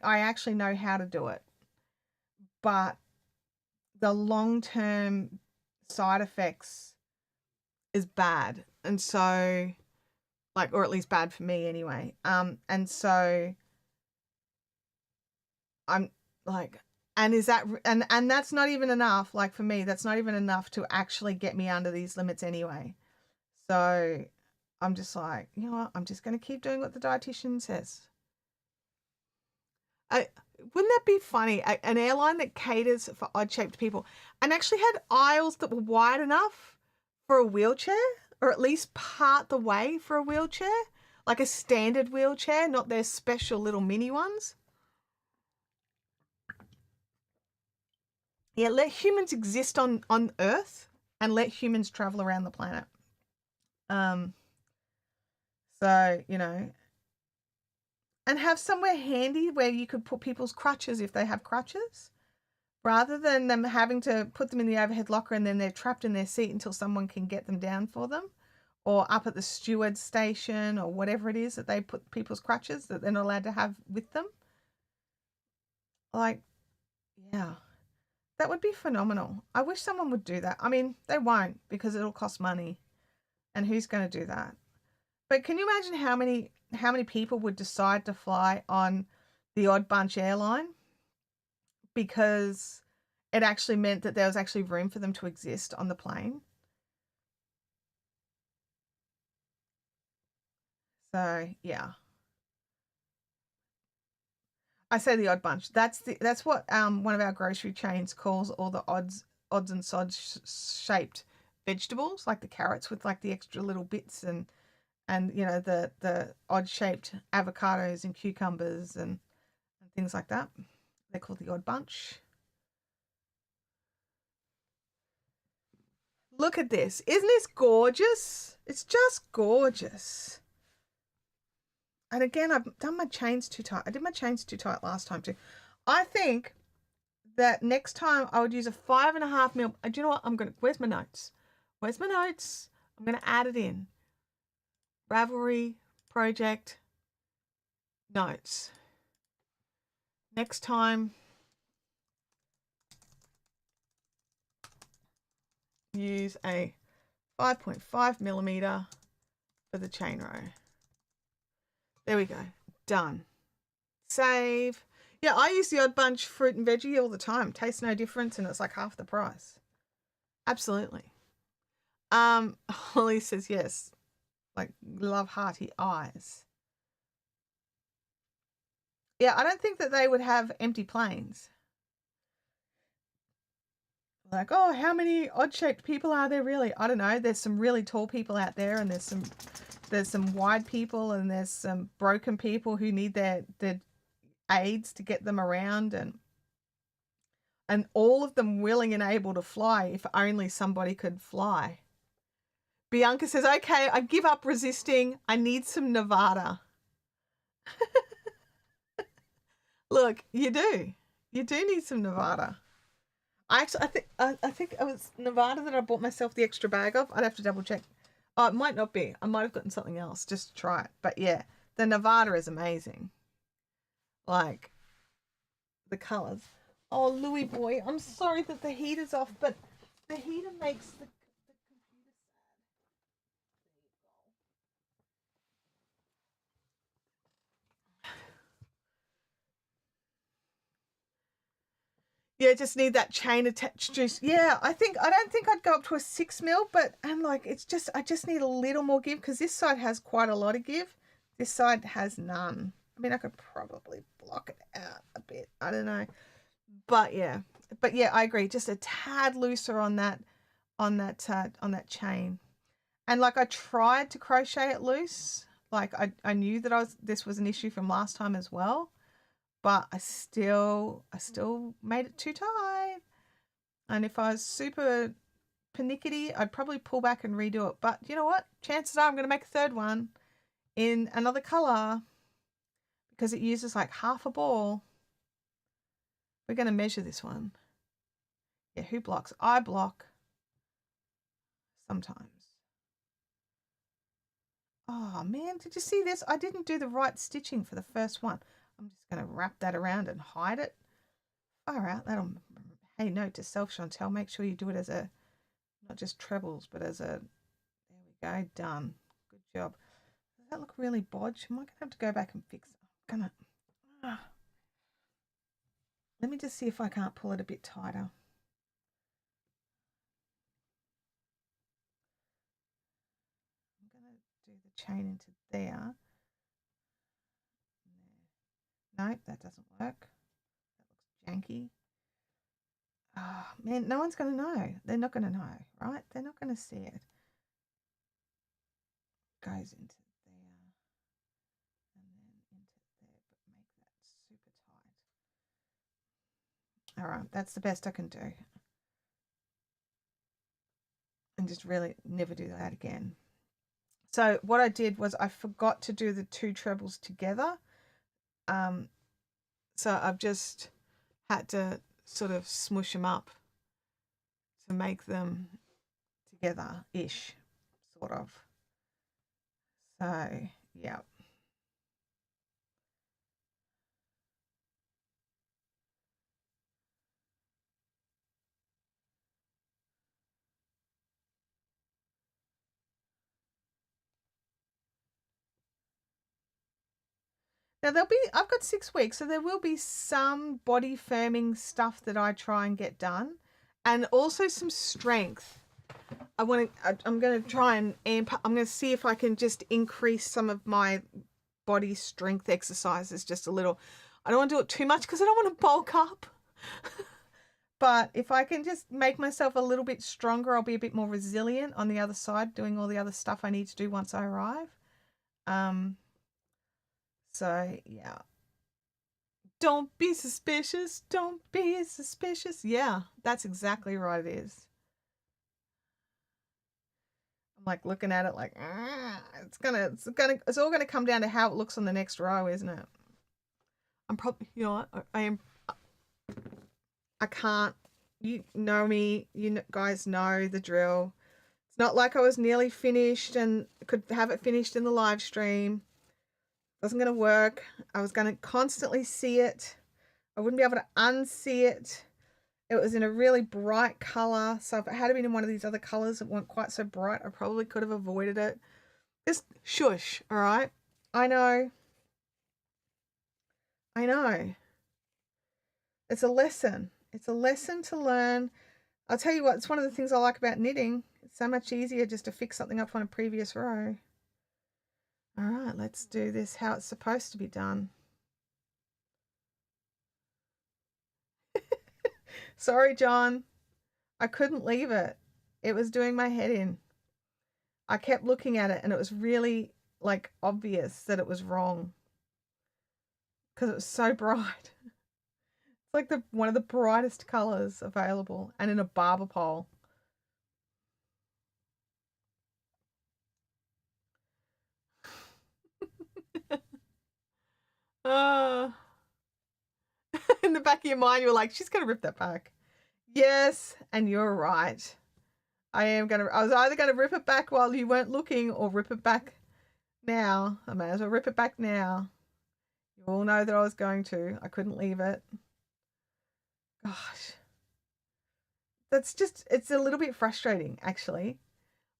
actually know how to do it. But the long-term side effects is bad. And so, like, or at least bad for me anyway. And so I'm like, and is that, and that's not even enough. Like for me, that's not even enough to actually get me under these limits anyway. So I'm just like, you know what? I'm just going to keep doing what the dietitian says. Wouldn't that be funny? An airline that caters for odd-shaped people and actually had aisles that were wide enough for a wheelchair, or at least part the way for a wheelchair, like a standard wheelchair, not their special little mini ones. Yeah, let humans exist on Earth and let humans travel around the planet. So, you know, and have somewhere handy where you could put people's crutches if they have crutches, rather than them having to put them in the overhead locker and then they're trapped in their seat until someone can get them down for them, or up at the steward station or whatever it is that they put people's crutches that they're not allowed to have with them. Like, yeah, that would be phenomenal. I wish someone would do that. I mean, they won't because it'll cost money, and who's going to do that? But can you imagine how many people would decide to fly on the Odd Bunch airline because it actually meant that there was actually room for them to exist on the plane? So yeah, I say the Odd Bunch. That's what one of our grocery chains calls all the odds and sods shaped vegetables, like the carrots with like the extra little bits, and you know the odd shaped avocados and cucumbers and things like that. They're called the Odd Bunch. Look at this. Isn't this gorgeous? It's just gorgeous. And again, I've done my chains too tight. I did my chains too tight last time too. I think that next time I would use a 5.5 mil. Do you know what? where's my notes? Where's my notes? I'm going to add it in. Ravelry project notes. Next time, use a 5.5 millimeter for the chain row. There we go. Done. Save. Yeah, I use the Odd Bunch fruit and veggie all the time. Tastes no difference, and it's like half the price. Absolutely. Holly says yes. Like, love hearty eyes. Yeah, I don't think that they would have empty planes. Like, oh, how many odd-shaped people are there really? I don't know. There's some really tall people out there, and there's some wide people, and there's some broken people who need their aids to get them around, and all of them willing and able to fly if only somebody could fly. Bianca says, okay, I give up resisting. I need some Nevada. Look, you do. You do need some Nevada. I think it was Nevada that I bought myself the extra bag of. I'd have to double check. Oh, it might not be. I might have gotten something else just to try it. But yeah, the Nevada is amazing. Like, the colours. Oh, Louie boy, I'm sorry that the heater's off, but the heater makes the computer sad. Yeah, just need that chain attached juice. Yeah, I don't think I'd go up to a 6 mil, but I'm like, I just need a little more give because this side has quite a lot of give. This side has none. I mean, I could probably block it out a bit. I don't know. But yeah, I agree. Just a tad looser on that chain. And like, I tried to crochet it loose. Like, I knew that this was an issue from last time as well, but I still made it too tight. And if I was super panicky, I'd probably pull back and redo it. But you know what? Chances are I'm going to make a third one in another color because it uses like half a ball. We're going to measure this one. Yeah, who blocks? I block sometimes. Oh man, did you see this? I didn't do the right stitching for the first one. I'm just going to wrap that around and hide it. Far out. That'll. Hey, note to self, Chantelle. Make sure you do it as a, not just trebles, but as a. There we There we go, done. Good job. Does that look really bodge? Am I going to have to go back and fix it? I'm going to... Let me just see if I can't pull it a bit tighter. I'm going to do the chain into there. Nope, that doesn't work. That looks janky. Oh, man, no one's going to know. They're not going to know, right? They're not going to see it. Goes into there and then into there, but make that super tight. All right, that's the best I can do. And just really never do that again. So what I did was I forgot to do the two trebles together. So I've just had to sort of smush them up to make them together-ish, sort of. So, yeah. Now I've got 6 weeks, so there will be some body firming stuff that I try and get done, and also some strength. I'm going to try and amp up. I'm going to see if I can just increase some of my body strength exercises just a little. I don't want to do it too much because I don't want to bulk up. But if I can just make myself a little bit stronger, I'll be a bit more resilient on the other side, doing all the other stuff I need to do once I arrive. So, yeah. Don't be suspicious. Don't be suspicious. Yeah, that's exactly right it is. I'm like looking at it like, it's all gonna come down to how it looks on the next row, isn't it? I'm probably, you know what, I can't, you know me, you guys know the drill. It's not like I was nearly finished and could have it finished in the live stream. It wasn't going to work. I was going to constantly see it. I wouldn't be able to unsee it. It was in a really bright color. So if it had been in one of these other colors that weren't quite so bright, I probably could have avoided it. Just shush, all right? I know. I know. It's a lesson. It's a lesson to learn. I'll tell you what, it's one of the things I like about knitting. It's so much easier just to fix something up on a previous row. All right, let's do this how it's supposed to be done. Sorry, John. I couldn't leave it. It was doing my head in. I kept looking at it and it was really like obvious that it was wrong because it was so bright. It's like one of the brightest colors available and in a barber pole. In the back of your mind, you're like, she's going to rip that back. Yes, and you're right. I was either going to rip it back while you weren't looking or rip it back now. I may as well rip it back now. You all know that I was going to. I couldn't leave it. Gosh. It's a little bit frustrating, actually.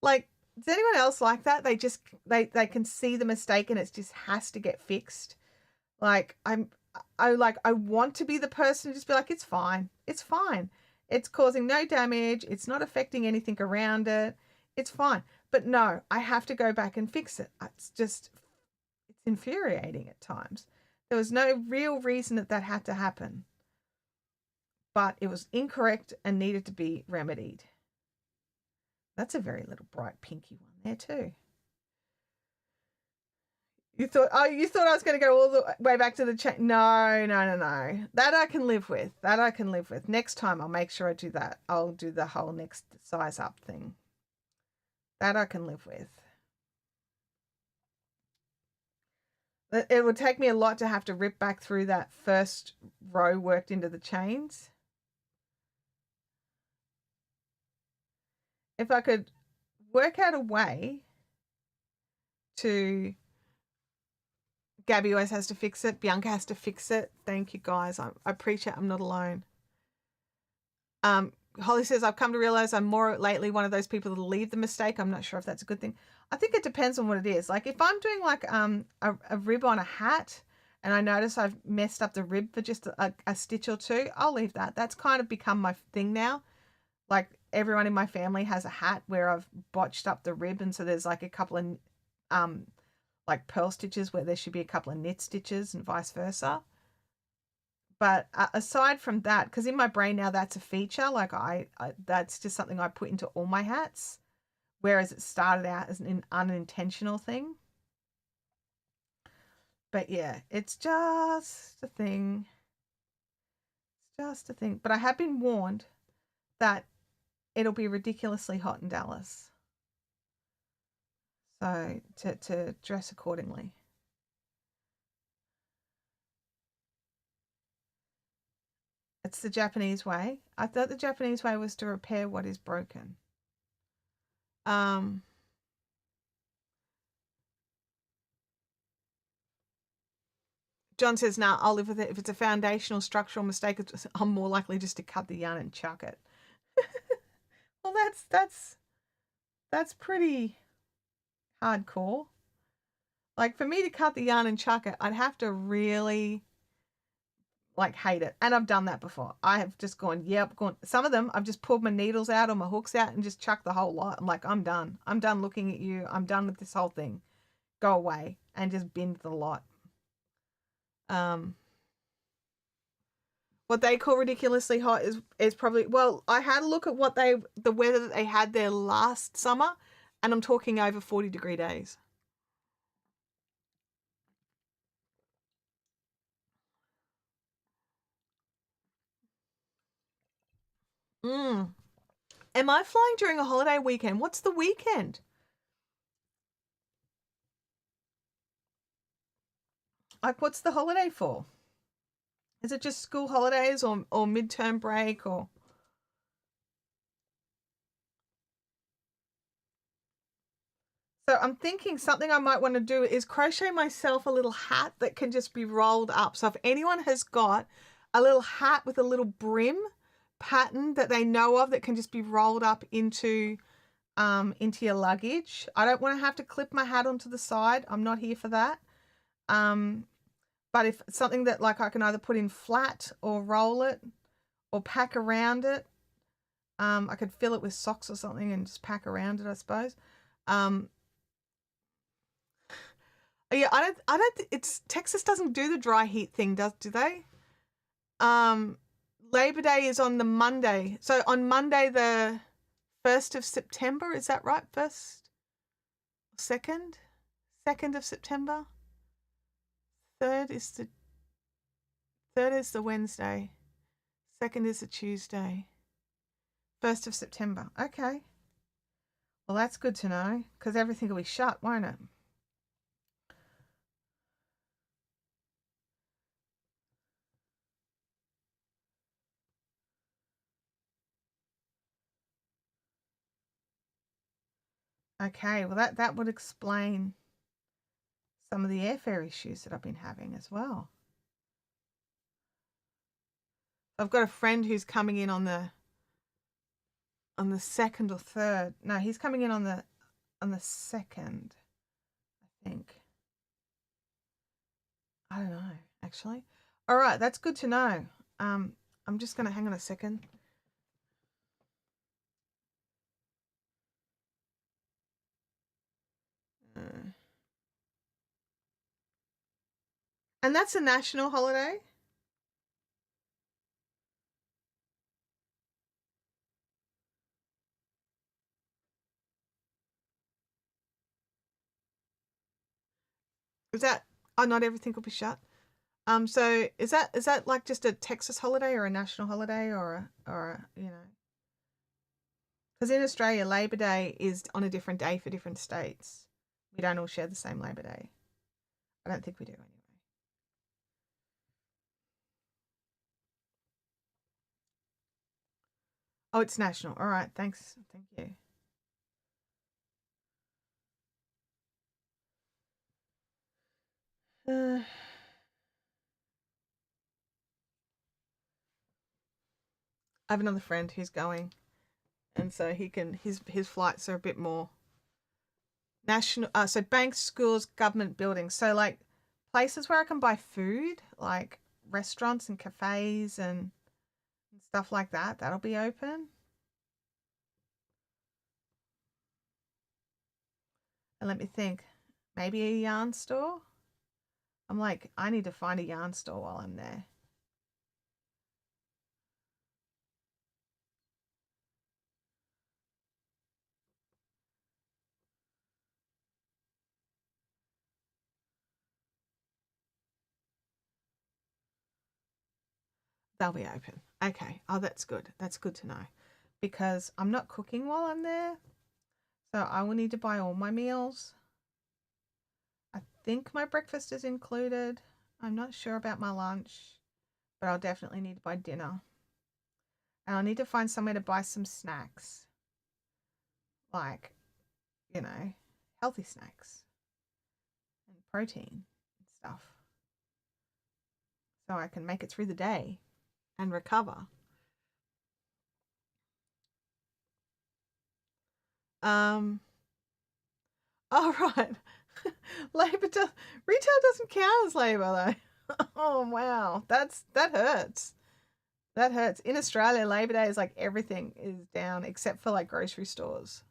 Like, does anyone else like that? They can see the mistake and it just has to get fixed. Like, I want to be the person to just be like, it's fine. It's fine. It's causing no damage. It's not affecting anything around it. It's fine. But no, I have to go back and fix it. It's infuriating at times. There was no real reason that had to happen. But it was incorrect and needed to be remedied. That's a very little bright pinky one there too. You thought I was going to go all the way back to the chain. No. That I can live with. Next time I'll make sure I do that. I'll do the whole next size up thing. That I can live with. It would take me a lot to have to rip back through that first row worked into the chains. If I could work out a way to... Gabby always has to fix it. Bianca has to fix it. Thank you, guys. I appreciate I'm not alone. Holly says, I've come to realize I'm more lately one of those people that'll leave the mistake. I'm not sure if that's a good thing. I think it depends on what it is. Like if I'm doing like a rib on a hat and I notice I've messed up the rib for just a stitch or two, I'll leave that. That's kind of become my thing now. Like everyone in my family has a hat where I've botched up the rib, and so there's like a couple of like pearl stitches where there should be a couple of knit stitches and vice versa. But aside from that, because in my brain now that's a feature, like I that's just something I put into all my hats, whereas it started out as an unintentional thing. But yeah, it's just a thing. It's just a thing. But I have been warned that it'll be ridiculously hot in Dallas. So to dress accordingly. It's the Japanese way. I thought the Japanese way was to repair what is broken. John says, "Nah, I'll live with it. If it's a foundational structural mistake, I'm more likely just to cut the yarn and chuck it." Well, that's pretty hardcore. Like for me to cut the yarn and chuck it, I'd have to really like hate it. And I've done that before. I have just gone, yep, gone. Some of them I've just pulled my needles out or my hooks out and just chucked the whole lot. I'm like, I'm done. I'm done looking at you. I'm done with this whole thing. Go away, and just binned the lot. What they call ridiculously hot is probably, well, I had a look at the weather that they had there last summer, and I'm talking over 40-degree days. Am I flying during a holiday weekend? What's the weekend? Like, what's the holiday for? Is it just school holidays or midterm break or? So I'm thinking something I might want to do is crochet myself a little hat that can just be rolled up. So if anyone has got a little hat with a little brim pattern that they know of that can just be rolled up into your luggage. I don't want to have to clip my hat onto the side. I'm not here for that. But if something that like I can either put in flat or roll it or pack around it, I could fill it with socks or something and just pack around it, I suppose. Yeah, I don't. It's Texas doesn't do the dry heat thing, do they? Labor Day is on the Monday, so on Monday the 1st of September, is that right? 1st, 2nd of September. Third is the Wednesday. 2nd is the Tuesday. 1st of September. Okay. Well, that's good to know because everything will be shut, won't it? Okay, well that would explain some of the airfare issues that I've been having as well. I've got a friend who's coming in on the 2nd or 3rd. No, he's coming in on the 2nd, I think. I don't know, actually. All right, that's good to know. I'm just going to hang on a second. And that's a national holiday? Is that, oh, not everything will be shut? So is that like just a Texas holiday or a national holiday or a, you know? Because in Australia, Labor Day is on a different day for different states. We don't all share the same Labor Day. I don't think we do anyway. Oh, it's national. All right, thanks. Thank you. I have another friend who's going, and so he can his flights are a bit more national. So banks, schools, government buildings. So like places where I can buy food, like restaurants and cafes and stuff like that. That'll be open. And let me think, maybe a yarn store. I'm like, I need to find a yarn store while I'm there. They'll be open. Okay. Oh, that's good. That's good to know. Because I'm not cooking while I'm there. So I will need to buy all my meals. I think my breakfast is included. I'm not sure about my lunch, but I'll definitely need to buy dinner. And I'll need to find somewhere to buy some snacks. Like, you know, healthy snacks and protein and stuff. So I can make it through the day and recover. All right. Labor does retail doesn't count as labor though. Oh wow, that hurts. That hurts. In Australia, Labor Day is like everything is down except for like grocery stores.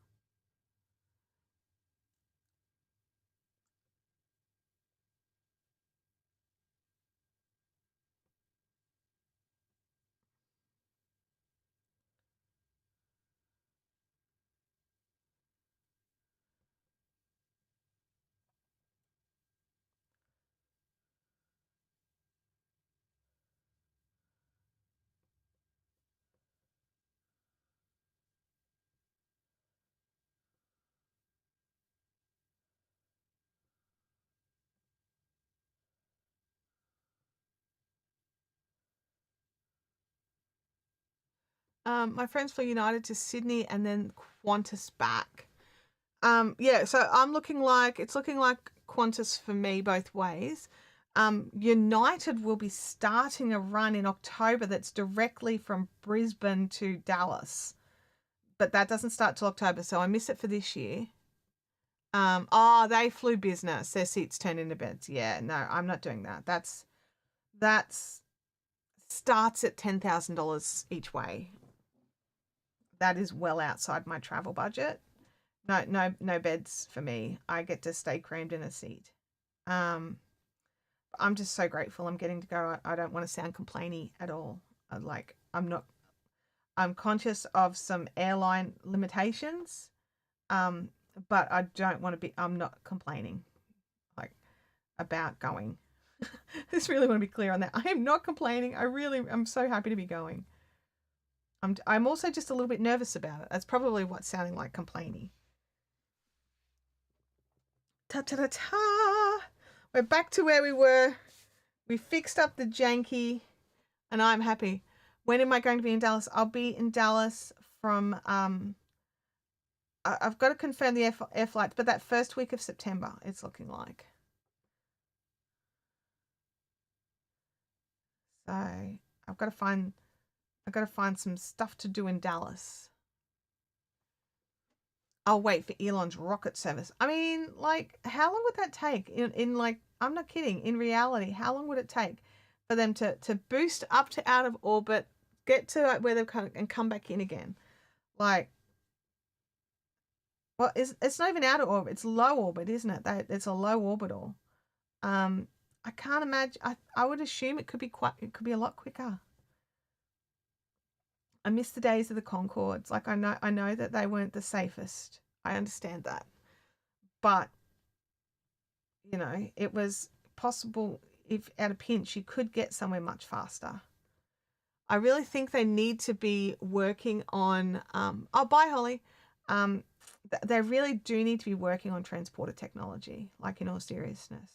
My friends flew United to Sydney and then Qantas back. Yeah, so it's looking like Qantas for me both ways. United will be starting a run in October that's directly from Brisbane to Dallas, but that doesn't start till October, so I miss it for this year. Oh, they flew business. Their seats turned into beds. Yeah, no, I'm not doing that. That's starts at $10,000 each way. That is well outside my travel budget. No beds for me. I get to stay crammed in a seat. Um, I'm just so grateful I'm getting to go. I don't want to sound complainy at all. I'm not. I'm conscious of some airline limitations, um, but I don't want to be. I'm not complaining, like about going. I just really want to be clear on that. I am not complaining. I'm so happy to be going. I'm also just a little bit nervous about it. That's probably what's sounding like complaining. Ta ta ta ta. We're back to where we were. We fixed up the janky, and I'm happy. When am I going to be in Dallas? I'll be in Dallas from I've got to confirm the air flights, but that first week of September, it's looking like. So I've got to find some stuff to do in Dallas. I'll wait for Elon's rocket service. I mean, like, how long would that take? In like, I'm not kidding. In reality, how long would it take for them to boost up to out of orbit, get to like, where they've come and come back in again? Like, well, it's not even out of orbit. It's low orbit, isn't it? It's a low orbital. I can't imagine. I would assume it could be a lot quicker. I miss the days of the Concords. Like I know that they weren't the safest. I understand that. But you know, it was possible if at a pinch you could get somewhere much faster. I really think they need to be working on oh bye Holly. They really do need to be working on transporter technology, like in all seriousness.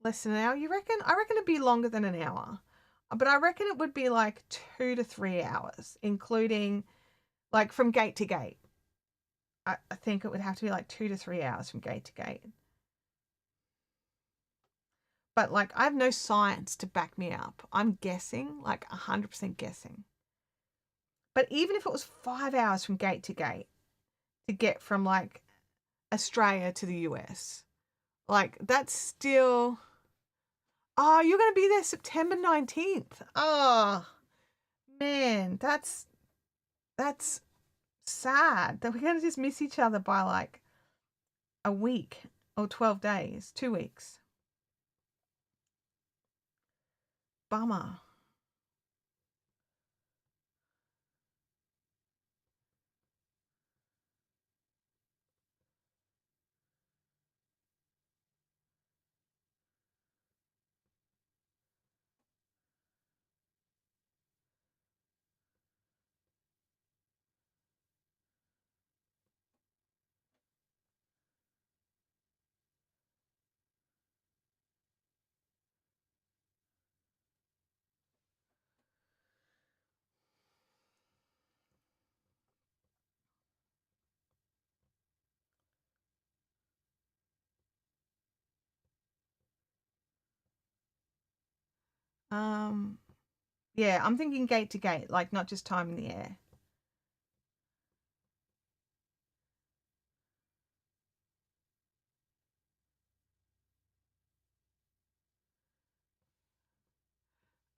Less than an hour, you reckon? I reckon it'd be longer than an hour. But I reckon it would be like 2 to 3 hours, including like from gate to gate. I think it would have to be like 2 to 3 hours from gate to gate. but like I have no science to back me up. I'm guessing, like 100% guessing. But even if it was 5 hours from gate to get from like Australia to the US, like that's still, oh, you're going to be there September 19th. Oh, man, that's sad that we're going to just miss each other by like a week or 12 days, 2 weeks. Bummer. Yeah, I'm thinking gate to gate, like not just time in the air.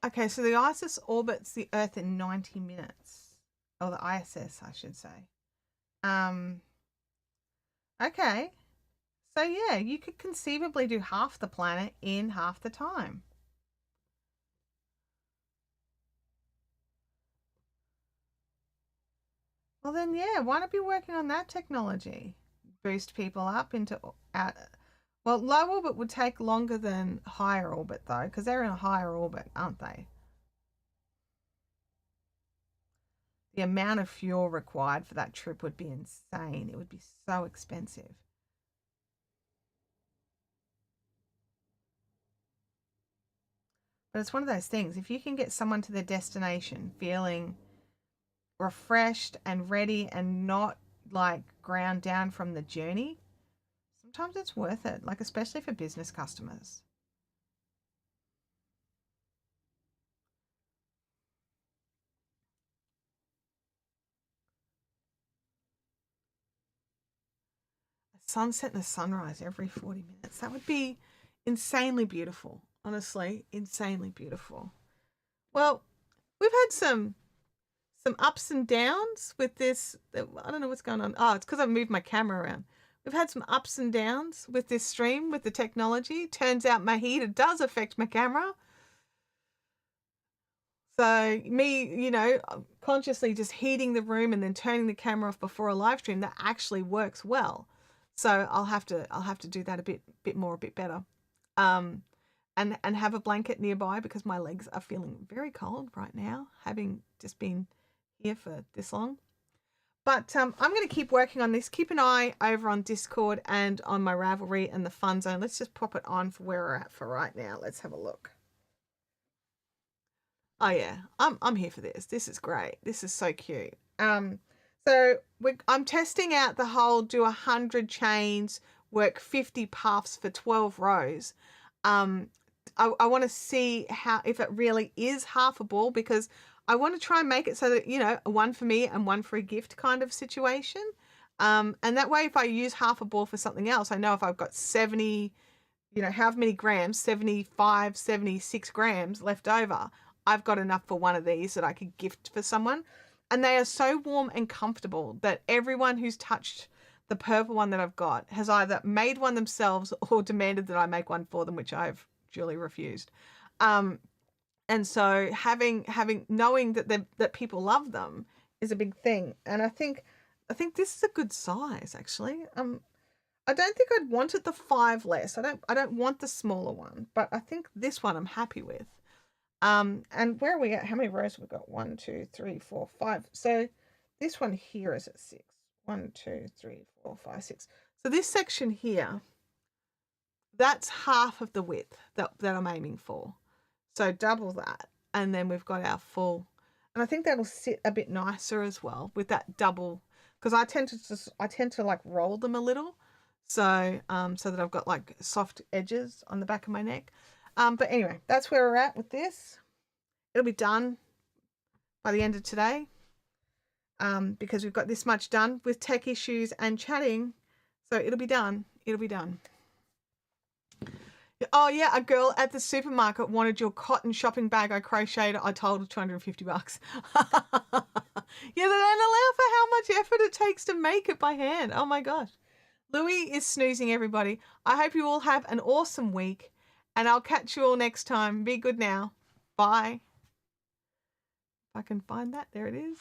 Okay, so the ISIS orbits the Earth in 90 minutes. Or the ISS, I should say. Okay. So yeah, you could conceivably do half the planet in half the time. Well then, yeah, why not be working on that technology? Boost people up into well, low orbit would take longer than higher orbit though, because they're in a higher orbit, aren't they? The amount of fuel required for that trip would be insane. It would be so expensive. But it's one of those things. If you can get someone to their destination feeling refreshed and ready and not like ground down from the journey, sometimes it's worth it, like especially for business customers. A sunset and a sunrise every 40 minutes. That would be insanely beautiful. Honestly, insanely beautiful. Well, we've had some ups and downs with this. I don't know what's going on. Oh, it's because I've moved my camera around. We've had some ups and downs with this stream, with the technology. Turns out my heater does affect my camera. So me, consciously just heating the room and then turning the camera off before a live stream, that actually works well. So I'll have to do that a bit more, a bit better. And have a blanket nearby because my legs are feeling very cold right now, having just been here for this long. But I'm going to keep working on this. Keep an eye over on Discord and on my Ravelry and the Fun Zone. Let's just pop it on for where we're at for right now. Let's have a look. Oh yeah, I'm here for this. This is great. This is so cute. So I'm testing out the whole do 100 chains, work 50 puffs for 12 rows. I want to see if it really is half a ball, because I want to try and make it so that, one for me and one for a gift kind of situation. And that way, if I use half a ball for something else, I know if I've got 70, however many grams, 75, 76 grams left over, I've got enough for one of these that I could gift for someone. And they are so warm and comfortable that everyone who's touched the purple one that I've got has either made one themselves or demanded that I make one for them, which I've duly refused. And so knowing that people love them is a big thing. And I think this is a good size actually. I don't think I'd wanted the 5 less. I don't want the smaller one, but I think this one I'm happy with. And where are we at? How many rows have we got? 1, 2, 3, 4, 5. So this one here is at 6. 1, 2, 3, 4, 5, 6. So this section here, that's half of the width that I'm aiming for. So double that. And then we've got our full. And I think that'll sit a bit nicer as well with that double, because I tend to like roll them a little. So that I've got like soft edges on the back of my neck. But anyway, that's where we're at with this. It'll be done by the end of today. Because we've got this much done with tech issues and chatting. So it'll be done. It'll be done. Oh yeah, a girl at the supermarket wanted your cotton shopping bag I crocheted. I told her $250. Yeah, they don't allow for how much effort it takes to make it by hand. Oh my gosh. Louie is snoozing, everybody. I hope you all have an awesome week, and I'll catch you all next time. Be good now. Bye. If I can find that, there it is.